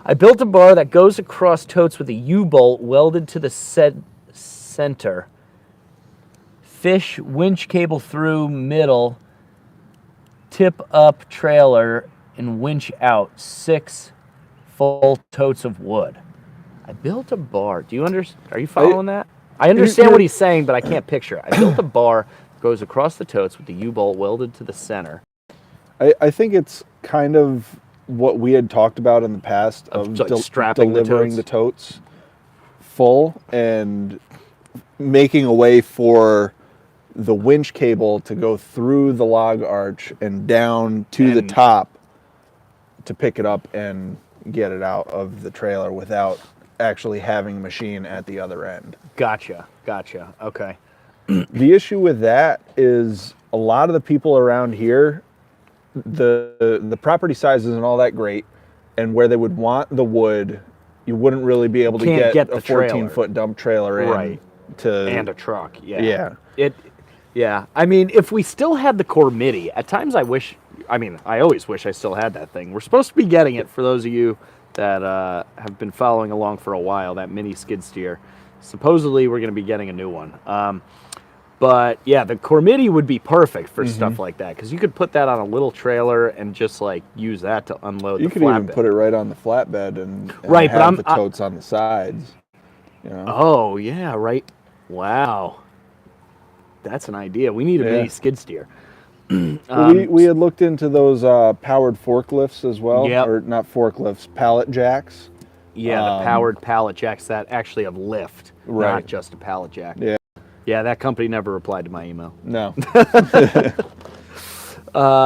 I built a bar that goes across totes with a U-bolt welded to the center. Fish winch cable through middle. Tip up trailer and winch out. 6 full totes of wood. I built a bar. Do you understand? Are you following that? I understand what he's saying, but I can't picture it. I built a bar that goes across the totes with the U-bolt welded to the center. I think it's kind of what we had talked about in the past of strapping delivering the totes full and making a way for the winch cable to go through the log arch and down to the top to pick it up and get it out of the trailer without actually having a machine at the other end. Gotcha. Okay. The issue with that is a lot of the people around here, the property size isn't all that great, and where they would want the wood, you wouldn't really be able to get a 14-foot dump trailer in. Right. And a truck, Yeah. Yeah. I mean, if we still had the core MIDI, at times I always wish I still had that thing. We're supposed to be getting it, for those of you that have been following along for a while, that mini skid steer. Supposedly we're going to be getting a new one. But yeah, the core MIDI would be perfect for stuff like that, because you could put that on a little trailer and just like use that to unload. You could even put it right on the flatbed and right, have the totes on the sides. You know? Oh yeah, right. Wow, that's an idea. We need a mini skid steer. We had looked into those powered forklifts as well, or not forklifts, pallet jacks. Yeah, the powered pallet jacks that actually have lift, not just a pallet jack. Yeah. Yeah, that company never replied to my email. No.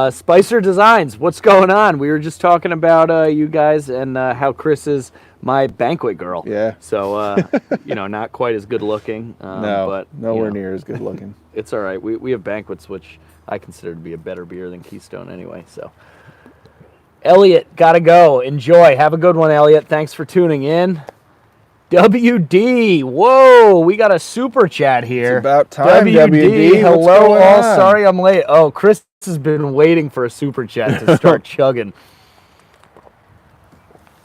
Spicer Designs, what's going on? We were just talking about you guys and how Chris is my banquet girl. Yeah. So, not quite as good looking. No, but nowhere near as good looking. It's all right. We have banquets, which I consider to be a better beer than Keystone anyway. So, Elliot, gotta go. Enjoy. Have a good one, Elliot. Thanks for tuning in. WD, whoa, we got a super chat here. It's about time, WD. Hello, all. Sorry I'm late. Oh, Chris has been waiting for a super chat to start chugging.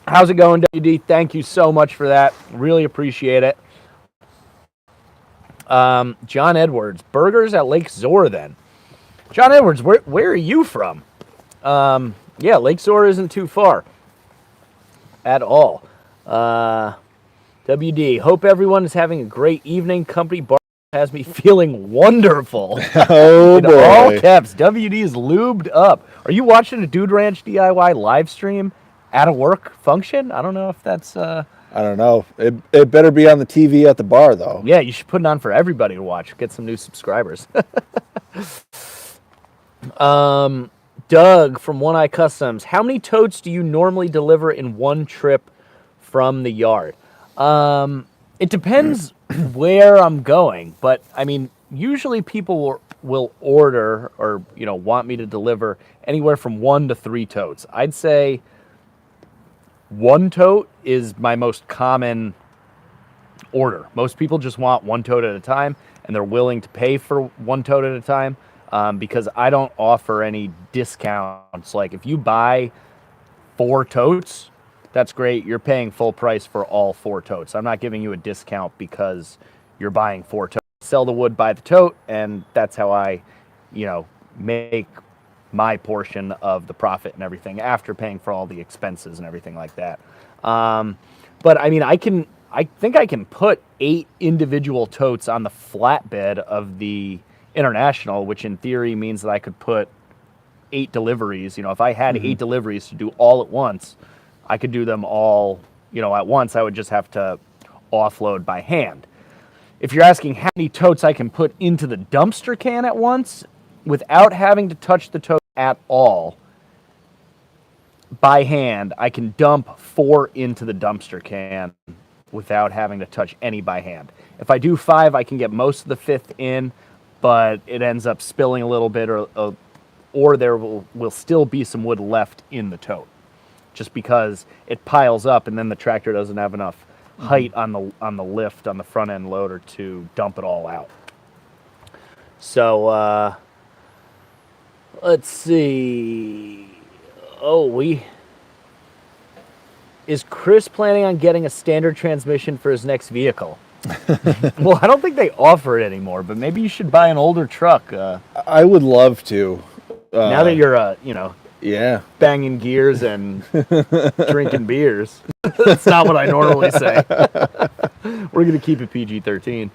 How's it going, WD? Thank you so much for that. Really appreciate it. John Edwards, burgers at Lake Zor then. John Edwards, where are you from? Yeah, Lake Zor isn't too far at all. WD, hope everyone is having a great evening. Company bar has me feeling wonderful. Oh, in boy. all caps, WD is lubed up. Are you watching a Dude Ranch DIY live stream at a work function? I don't know if that's... I don't know. It better be on the TV at the bar, though. Yeah, you should put it on for everybody to watch. Get some new subscribers. Doug from One Eye Customs. How many totes do you normally deliver in one trip from the yard? It depends where I'm going, but I mean, usually people will order or, want me to deliver anywhere from 1 to 3 totes. I'd say 1 tote is my most common order. Most people just want 1 tote at a time, and they're willing to pay for 1 tote at a time, because I don't offer any discounts. Like if you buy 4 totes, that's great. You're paying full price for all 4 totes. I'm not giving you a discount because you're buying 4 totes. Sell the wood, buy the tote, and that's how I, make my portion of the profit and everything after paying for all the expenses and everything like that. But I mean, I think I can put 8 individual totes on the flatbed of the International, which in theory means that I could put 8 deliveries. If I had 8 deliveries to do all at once, I could do them all, at once. I would just have to offload by hand. If you're asking how many totes I can put into the dumpster can at once without having to touch the tote at all, by hand, I can dump 4 into the dumpster can without having to touch any by hand. If I do 5, I can get most of the 5th in, but it ends up spilling a little bit, or there will still be some wood left in the tote, just because it piles up and then the tractor doesn't have enough height on the lift on the front end loader to dump it all out. So let's see. Is Chris planning on getting a standard transmission for his next vehicle? Well, I don't think they offer it anymore, but maybe you should buy an older truck. I would love to. Now that you're yeah, banging gears and drinking beers. That's not what I normally say. We're going to keep it PG-13.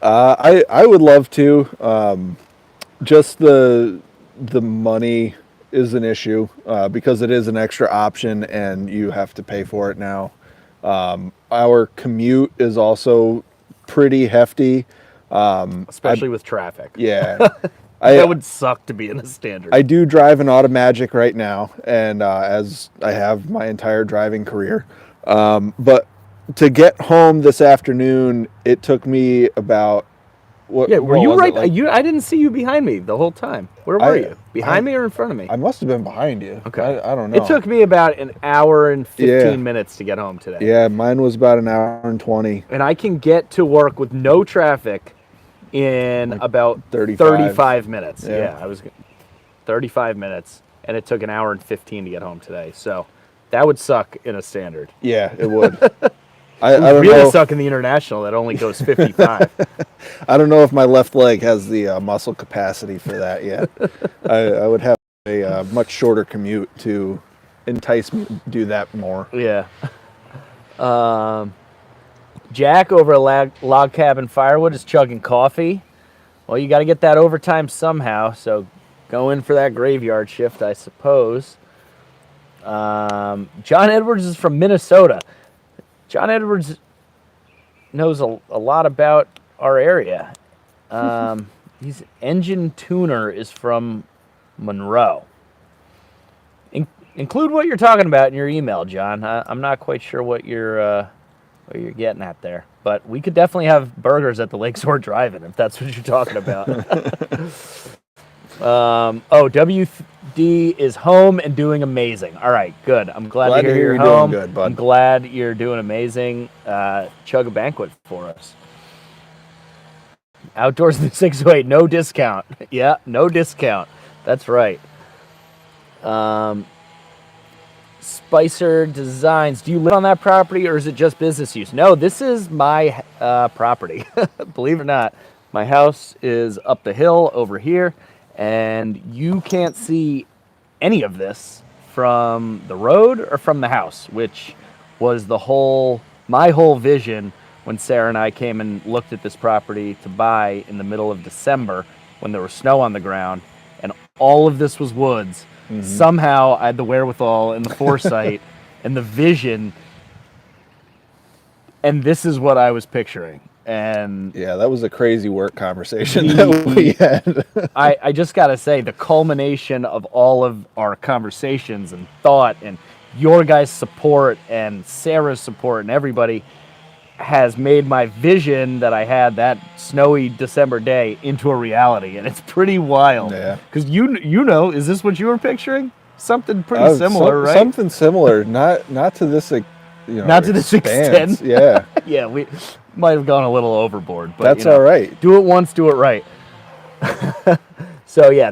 I would love to. Just the money is an issue because it is an extra option and you have to pay for it now. Our commute is also pretty hefty. Especially with traffic. Yeah. That would suck to be in a standard. I do drive an Automagic right now, and as I have my entire driving career. But to get home this afternoon, it took me about What, Yeah, were what you was it, right? like- I didn't see you behind me the whole time. Where were you? Behind me or in front of me? I must have been behind you. Okay. I don't know. It took me about an hour and 15 Yeah. minutes to get home today. Yeah, mine was about an hour and 20. And I can get to work with no traffic in about 35 minutes. Yeah. I was 35 minutes, and it took an hour and 15 to get home today. So that would suck in a standard. Yeah, it would. I It would don't really know. suck in the international that only goes 55. I don't know if my left leg has the muscle capacity for that yet. I would have a much shorter commute to entice me to do that more. Yeah. Jack over at Log Cabin Firewood is chugging coffee. Well, you got to get that overtime somehow, so go in for that graveyard shift, I suppose. John Edwards is from Minnesota. John Edwards knows a lot about our area. He's engine tuner is from Monroe. Include what you're talking about in your email, John. I'm not quite sure what you're getting at there, but we could definitely have burgers at the Lakeshore Drive-In if that's what you're talking about. WD is home and doing amazing. All right, good. I'm glad to hear you're home. Doing good, bud. I'm glad you're doing amazing. Chug a banquet for us. Outdoors in the 608, no discount. Yeah, no discount. That's right. Spicer Designs. Do you live on that property or is it just business use? No, this is my property. Believe it or not, my house is up the hill over here, and you can't see any of this from the road or from the house, which was my whole vision when Sarah and I came and looked at this property to buy in the middle of December when there was snow on the ground and all of this was woods. Mm-hmm. Somehow I had the wherewithal and the foresight and the vision, and this is what I was picturing. And yeah, that was a crazy work conversation that we had. I just got to say, the culmination of all of our conversations and thought and your guys' support and Sarah's support and everybody has made my vision that I had that snowy December day into a reality, and it's pretty wild. Yeah. Because you know, is this what you were picturing? Something pretty similar, right? Something similar, not to this, not to this extent. Yeah. Yeah, we might have gone a little overboard, but that's all right. Do it once, do it right. So yeah,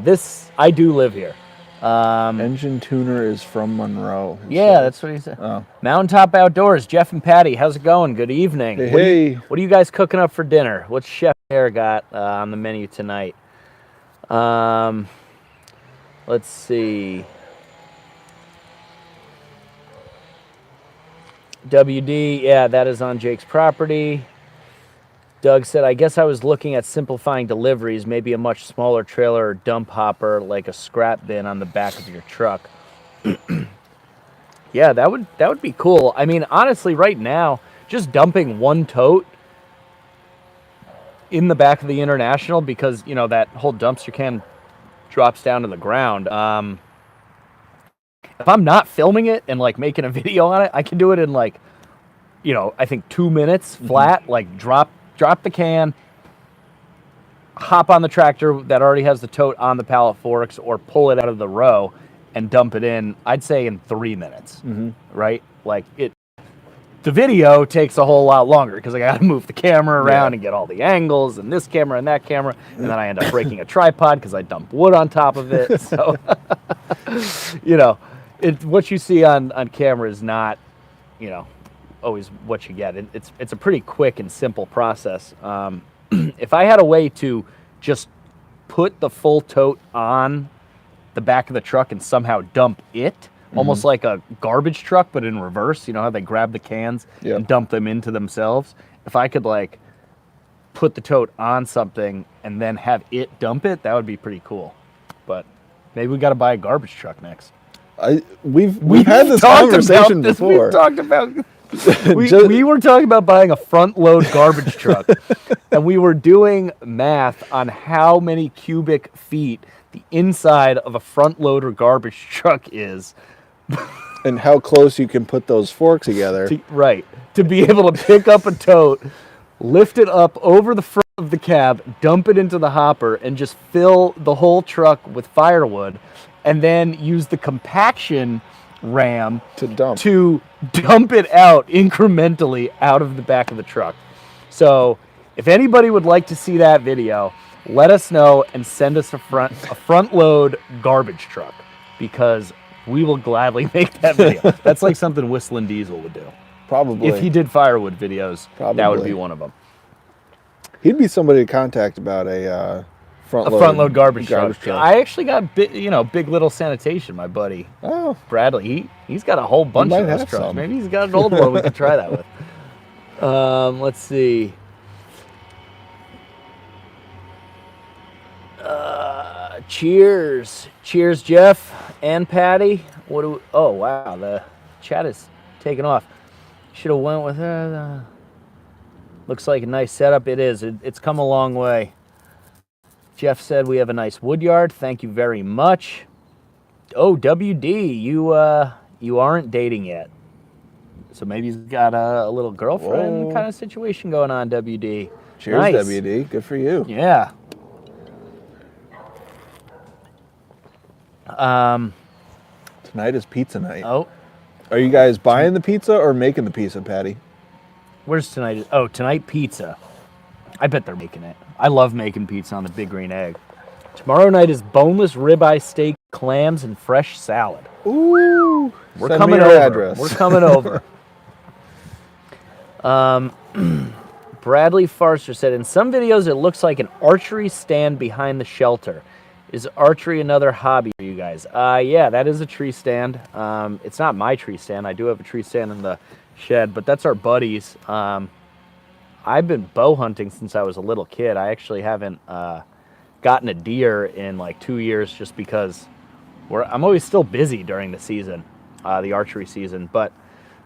I do live here. Engine tuner is from Monroe. Yeah, that's what he said. Oh. Mountaintop Outdoors, Jeff and Patty, how's it going? Good evening. Hey. What are you guys cooking up for dinner? What's Chef Bear got on the menu tonight? Let's see. WD, yeah, that is on Jake's property. Doug said, I guess I was looking at simplifying deliveries, maybe a much smaller trailer or dump hopper, like a scrap bin on the back of your truck. Yeah, that would be cool. I mean, honestly, right now, just dumping one tote in the back of the International, because, that whole dumpster can drops down to the ground. If I'm not filming it and, making a video on it, I can do it in, I think 2 minutes flat, drop the can, hop on the tractor that already has the tote on the pallet forks, or pull it out of the row and dump it in, I'd say in 3 minutes, right? The video takes a whole lot longer because I got to move the camera around and get all the angles and this camera and that camera, and then I end up breaking a tripod because I dumped wood on top of it. So, what you see on camera is not, always what you get. It's a pretty quick and simple process. If I had a way to just put the full tote on the back of the truck and somehow dump it, almost like a garbage truck, but in reverse, how they grab the cans and dump them into themselves. If I could put the tote on something and then have it dump it, that would be pretty cool. But maybe we got to buy a garbage truck next. We've had this conversation before. We've talked about we were talking about buying a front load garbage truck, and we were doing math on how many cubic feet the inside of a front loader garbage truck is, and how close you can put those forks together. To be able to pick up a tote, lift it up over the front of the cab, dump it into the hopper, and just fill the whole truck with firewood, and then use the compaction ram To dump. it out incrementally out of the back of the truck. So if anybody would like to see that video, let us know and send us a front load garbage truck, because we will gladly make that video. That's like something Whistling Diesel would do. Probably. If he did Firewood videos, that would Probably. be one of them. He'd be somebody to contact about a front Front-load garbage truck. truck. I actually got Big Little Sanitation, my buddy Oh, Bradley. He's got a whole bunch might of those have trucks. some. Maybe he's got an old one we could try that with. Let's see. Cheers, Jeff and Patty. Oh wow, the chat is taking off. Should have went with her. Looks like a nice setup. It is. It's come a long way. Jeff said we have a nice Woodyard. Thank you very much. Oh, WD, you aren't dating yet. So maybe he's got a little girlfriend kind of situation going on, WD. cheers, Nice. WD. Good for you. Yeah. Tonight is pizza night. Oh, Are you guys buying the pizza or making the pizza, Patty? where's tonight? Oh, tonight pizza. I bet they're making it. I love making pizza on the Big Green Egg. Tomorrow night is boneless ribeye steak, clams, and fresh salad. Ooh. We're Send coming me your over. address. We're coming over. Bradley Farster said, in some videos it looks like an archery stand behind the shelter. Is archery another hobby for you guys? Yeah, that is a tree stand. It's not my tree stand. I do have a tree stand in the shed, but that's our buddies. I've been bow hunting since I was a little kid. I actually haven't gotten a deer in like 2 years just because I'm always still busy during the season, the archery season. But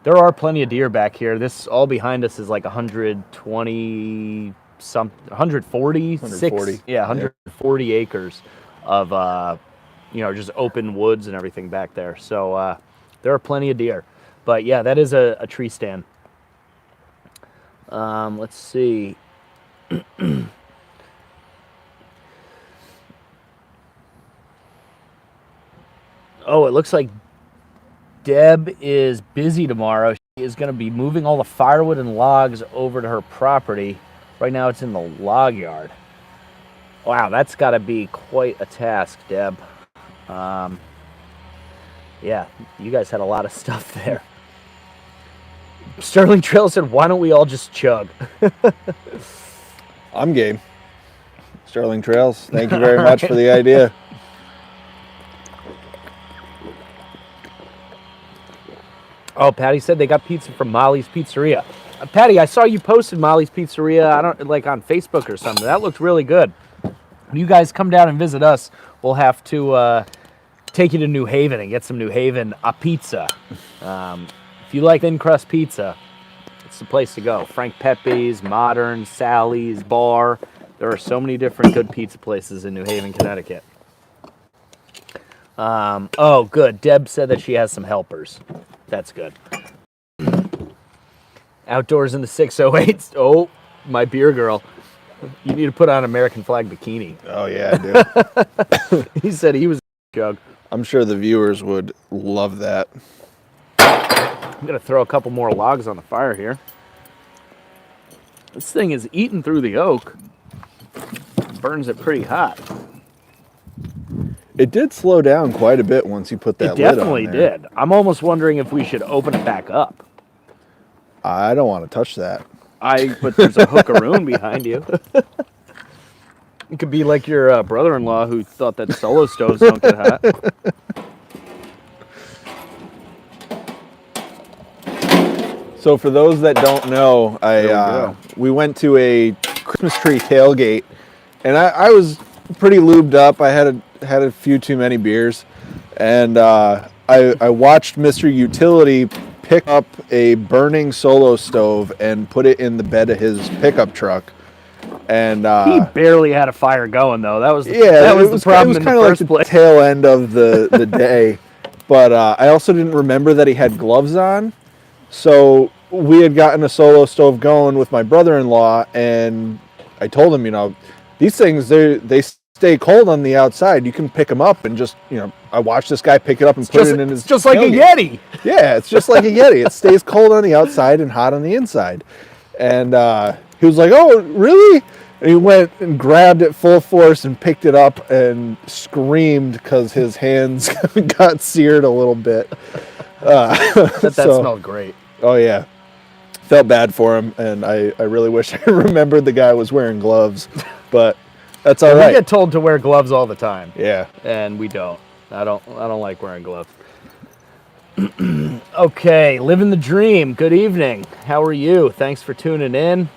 there are plenty of deer back here. This all behind us is like 140, 140 acres of just open woods and everything back there. So there are plenty of deer. But yeah, that is a tree stand. Let's see. Oh, it looks like Deb is busy tomorrow. She is going to be moving all the firewood and logs over to her property. Right now it's in the log yard. Wow, that's got to be quite a task, Deb. Yeah, you guys had a lot of stuff there. Sterling Trail said, why don't we all just chug? I'm game. Sterling Trails, thank you very much for the idea. Oh, Patty said they got pizza from Molly's Pizzeria. Patty, I saw you posted Molly's Pizzeria, on Facebook or something. That looked really good. When you guys come down and visit us, we'll have to take you to New Haven and get some New Haven pizza. If you like thin crust pizza, it's the place to go. Frank Pepe's, Modern, Sally's, Bar. There are so many different good pizza places in New Haven, Connecticut. Oh, good. Deb said that she has some helpers. That's good. Outdoors in the 608s. Oh, my beer girl. You need to put on American flag bikini. Oh, yeah, I do. He said he was a jug. I'm sure the viewers would love that. I'm going to throw a couple more logs on the fire here. This thing is eating through the oak. Burns it pretty hot. It did slow down quite a bit once you put that lid on there. It definitely did. I'm almost wondering if we should open it back up. I don't want to touch that. But there's a hookaroon behind you. It could be like your brother-in-law who thought that solo stoves don't get hot. So for those that don't know, we went to a Christmas tree tailgate, and I was pretty lubed up. I had a few too many beers, and I watched Mr. Utility pick up a burning solo stove and put it in the bed of his pickup truck. And he barely had a fire going though. That was the problem it was in the kind of like first place. the tail end of the day. But I also didn't remember that he had gloves on. So we had gotten a solo stove going with my brother-in-law, and I told him, you know, these things, they stay cold on the outside. You can pick them up and just, you know, I watched this guy pick it up and put it in his. It's just like a Yeti. Yeah, it's just like a Yeti. It stays cold on the outside and hot on the inside. And he was like, "Oh, really?" And he went and grabbed it full force and picked it up and screamed because his hands got seared a little bit. That smelled great. Oh, yeah. Felt bad for him, and I really wish I remembered the guy was wearing gloves, but that's all right. We get told to wear gloves all the time. Yeah. And we don't. I don't like wearing gloves. Okay, living the dream. Good evening. How are you? Thanks for tuning in.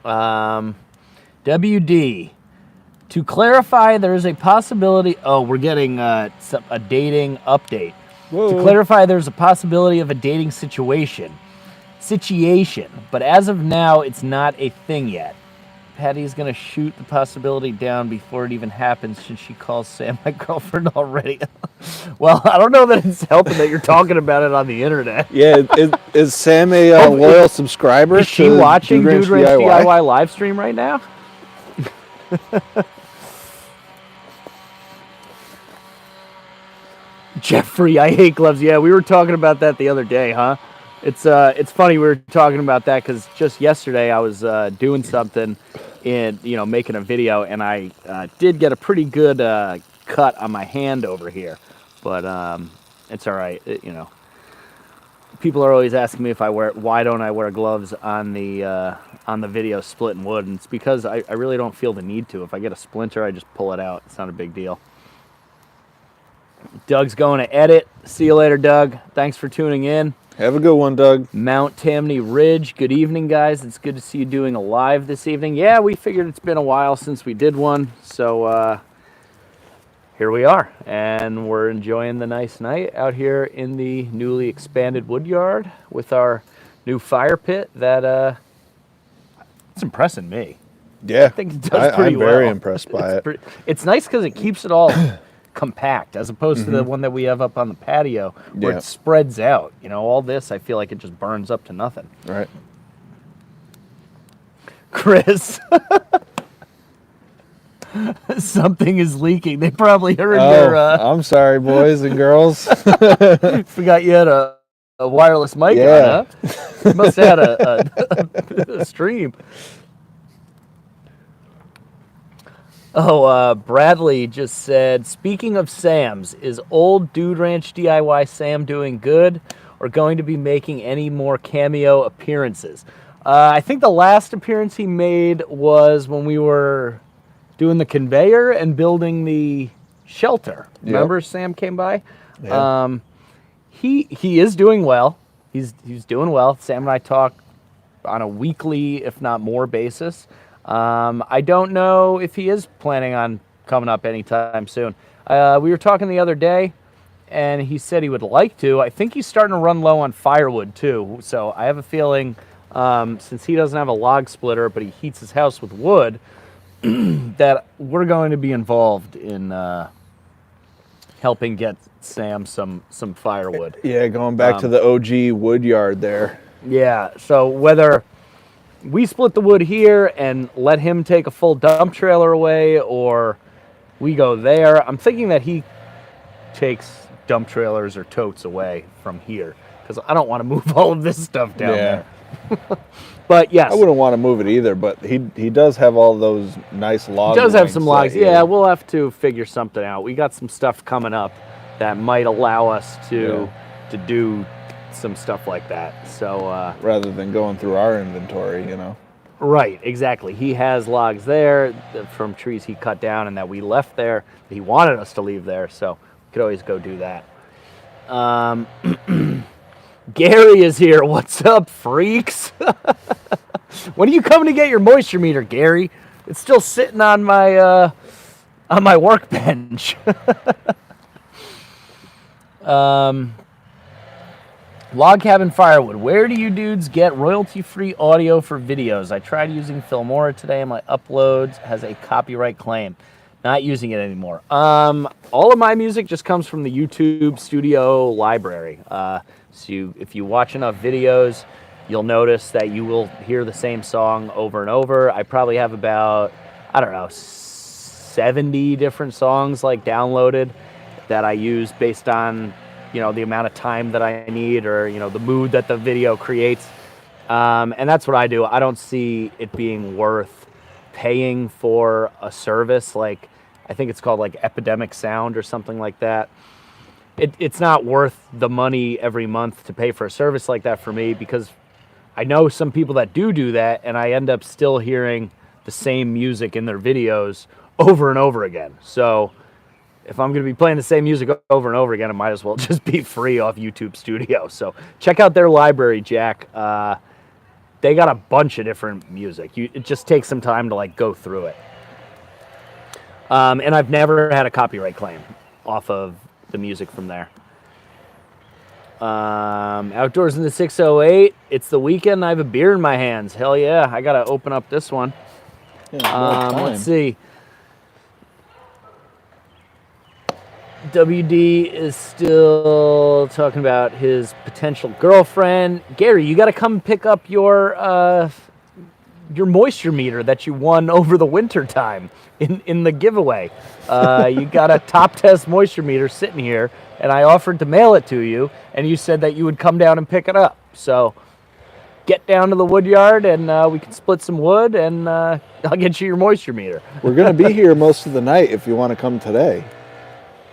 WD. To clarify, there is a possibility. Oh, we're getting a dating update. Whoa. To clarify, there's a possibility of a dating situation, but as of now, it's not a thing yet. Patty's gonna shoot the possibility down before it even happens, since she calls Sam my girlfriend already. Well, I don't know that it's helping that you're talking about it on the internet. Yeah, is Sam a loyal subscriber? Is she watching Dude Ranch DIY live stream right now? Jeffrey, I hate gloves. Yeah, we were talking about that the other day, huh? It's funny we were talking about that because just yesterday I was doing something in, you know, making a video, and I did get a pretty good cut on my hand over here, but it's all right. You know, people are always asking me why don't I wear gloves on the video splitting wood, and it's because I really don't feel the need to. If I get a splinter, I just pull it out. It's not a big deal. Doug's going to edit. See you later, Doug. Thanks for tuning in. Have a good one, Doug. Mount Tammany Ridge. Good evening, guys. It's good to see you doing a live this evening. Yeah, we figured it's been a while since we did one, so here we are, and we're enjoying the nice night out here in the newly expanded Woodyard with our new fire pit. That it's impressing me. Yeah, I think it does pretty well. I'm very impressed by it. It's nice because it keeps it all compact, as opposed to the one that we have up on the patio where it spreads out. You know, all this, I feel like it just burns up to nothing. Right. Chris, something is leaking. They probably heard your... I'm sorry, boys and girls. Forgot you had a wireless mic on, huh? You must have had a stream. Oh, Bradley just said, speaking of Sam's, is old Dude Ranch DIY Sam doing good or going to be making any more cameo appearances? I think the last appearance he made was when we were doing the conveyor and building the shelter. Yep. Remember Sam came by? Yeah. He is doing well. He's doing well. Sam and I talk on a weekly, if not more, basis. I don't know if he is planning on coming up anytime soon. We were talking the other day, and he said he would like to. I think he's starting to run low on firewood, too. So I have a feeling, since he doesn't have a log splitter, but he heats his house with wood, that we're going to be involved in helping get Sam some firewood. Yeah, going back to the OG Woodyard there. Yeah, so whether we split the wood here and let him take a full dump trailer away, or we go there. I'm thinking that he takes dump trailers or totes away from here, because I don't want to move all of this stuff down there. But yes, I wouldn't want to move it either, but he does have all those nice logs. He does have some logs. Yeah, we'll have to figure something out. We got some stuff coming up that might allow us to do some stuff like that. So rather than going through our inventory, you know. Right, exactly. He has logs there from trees he cut down and that we left there. He wanted us to leave there, so we could always go do that. Gary is here. What's up, freaks? When are you coming to get your moisture meter, Gary? It's still sitting on my workbench. Log Cabin Firewood. Where do you dudes get royalty-free audio for videos? I tried using Filmora today, and my uploads has a copyright claim. Not using it anymore. All of my music just comes from the YouTube Studio library. So if you watch enough videos, you'll notice that you will hear the same song over and over. I probably have about, I don't know, 70 different songs like downloaded that I use based on, you know, the amount of time that I need, or, you know, the mood that the video creates. And that's what I do. I don't see it being worth paying for a service like, I think it's called like Epidemic Sound or something like that. It's not worth the money every month to pay for a service like that for me, because I know some people that do that, and I end up still hearing the same music in their videos over and over again. So if I'm going to be playing the same music over and over again, it might as well just be free off YouTube Studio. So check out their library, Jack. They got a bunch of different music. It just takes some time to like go through it. And I've never had a copyright claim off of the music from there. Outdoors in the 608. It's the weekend. I have a beer in my hands. Hell yeah. I got to open up this one. Yeah, let's see. WD is still talking about his potential girlfriend. Gary, you got to come pick up your moisture meter that you won over the winter time in the giveaway. You got a top test moisture meter sitting here, and I offered to mail it to you, and you said that you would come down and pick it up. So get down to the Woodyard, and we can split some wood, and I'll get you your moisture meter. We're going to be here most of the night if you want to come today.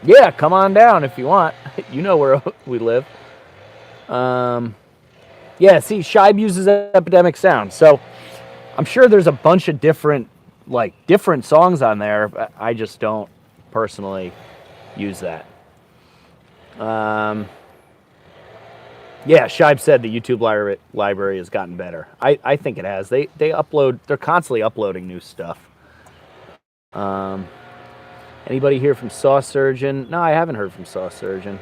Yeah, come on down if you want. You know where we live. Yeah, see, Shibe uses Epidemic Sound. So I'm sure there's a bunch of different songs on there, but I just don't personally use that. Yeah, Shibe said the YouTube library has gotten better. I think it has. They're constantly uploading new stuff. Anybody hear from Saw Surgeon? No, I haven't heard from Saw Surgeon.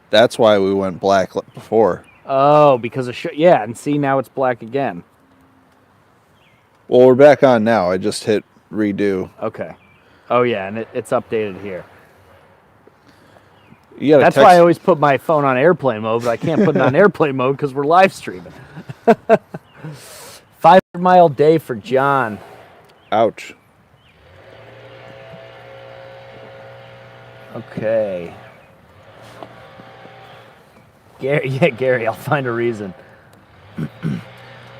That's why we went black before. Oh, because of yeah, and see, now it's black again. Well, we're back on now. I just hit redo. Okay. Oh yeah, and it's updated here. That's why I always put my phone on airplane mode, but I can't put it on airplane mode because we're live streaming. 500-mile day for John. Ouch. Okay. Gary, I'll find a reason.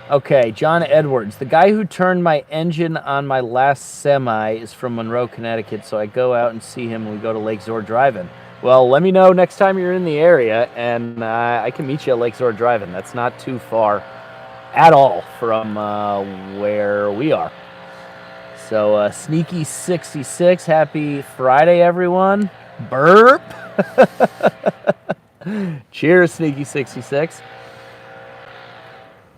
Okay, John Edwards. The guy who turned my engine on my last semi is from Monroe, Connecticut, so I go out and see him when we go to Lake Zor Drive-In. Well, let me know next time you're in the area, and I can meet you at Lake Zor Drive-In. That's not too far at all from where we are. So, Sneaky 66, happy Friday, everyone. Burp. Cheers, Sneaky 66.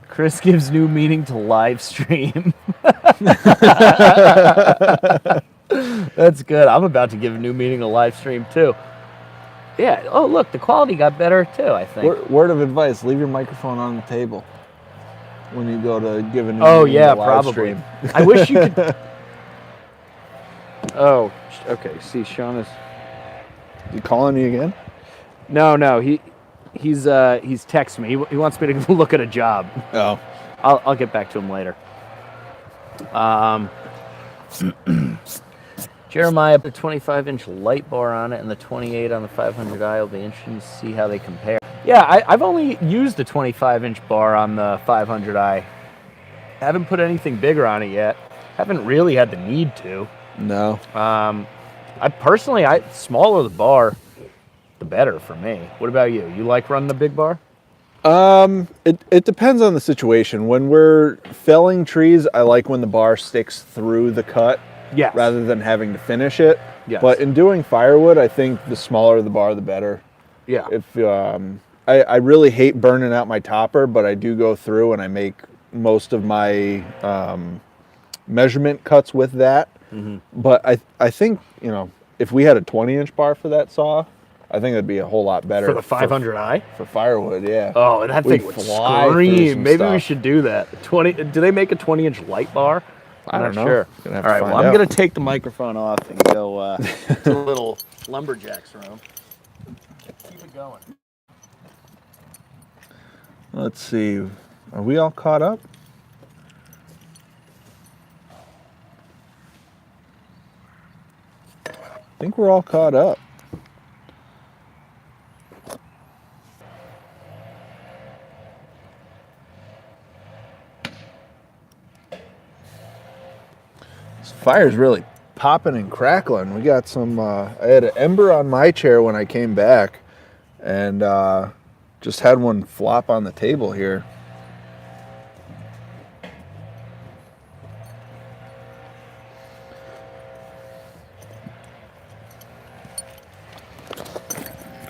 Chris gives new meaning to live stream. That's good. I'm about to give a new meaning to live stream too. Yeah. Oh, look, the quality got better too, I think. Word of advice: leave your microphone on the table when you go to give a new meaning yeah, to live probably. stream. I wish you could. Oh, okay. See, Sean is. You calling me again? No. He's texting me. He wants me to look at a job. Oh. I'll get back to him later. Jeremiah put a 25-inch light bar on it and the 28 on the 500i. Will be interesting to see how they compare. Yeah, I've only used the 25-inch bar on the 500i. Haven't put anything bigger on it yet. Haven't really had the need to. No. Smaller the bar, the better for me. What about you? You like running the big bar? It depends on the situation. When we're felling trees, I like when the bar sticks through the cut, yes, rather than having to finish it. Yes. But in doing firewood, I think the smaller the bar, the better. Yeah. If I really hate burning out my topper, but I do go through and I make most of my measurement cuts with that. Mm-hmm. But I think, if we had a 20-inch bar for that saw, I think it'd be a whole lot better. For the 500i? For firewood, yeah. Oh, that thing would scream. Maybe we should do that. Do they make a 20-inch light bar? I don't know. Sure. All right, well, I'm going to take the microphone off and go to the little lumberjack's room. Keep it going. Let's see. Are we all caught up? I think we're all caught up. This fire's really popping and crackling. We got some, I had an ember on my chair when I came back, and just had one flop on the table here.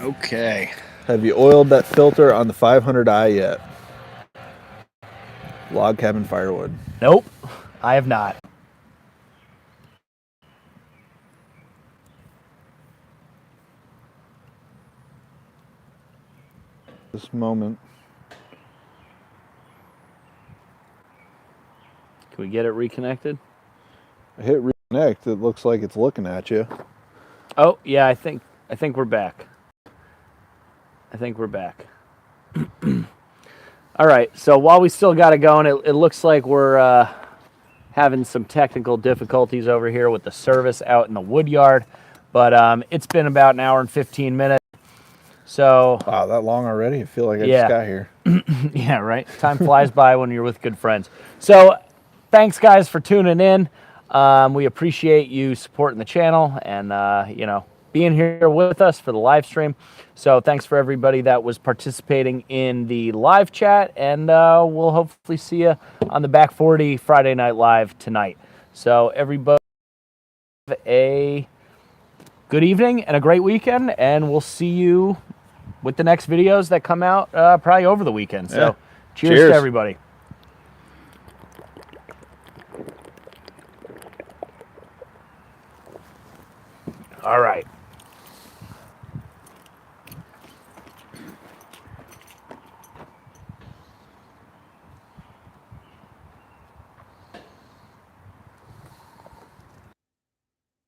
Okay. Have you oiled that filter on the 500i yet? Log cabin firewood. Nope, I have not. This moment. Can we get it reconnected? I hit reconnect. It looks like it's looking at you. Oh, yeah, I think we're back. I think we're back. All right, so while we still got it going, it looks like we're having some technical difficulties over here with the service out in the Woodyard, but it's been about an hour and 15 minutes. So Wow, that long already? I feel like I Yeah. just got here. yeah, right. Time flies by when you're with good friends. So thanks, guys, for tuning in. We appreciate you supporting the channel and, you know, being here with us for the live stream. So thanks for everybody that was participating in the live chat, and we'll hopefully see you on the Back 40 Friday Night Live tonight. So everybody have a good evening and a great weekend, and we'll see you with the next videos that come out probably over the weekend. So Yeah. cheers to everybody. All right.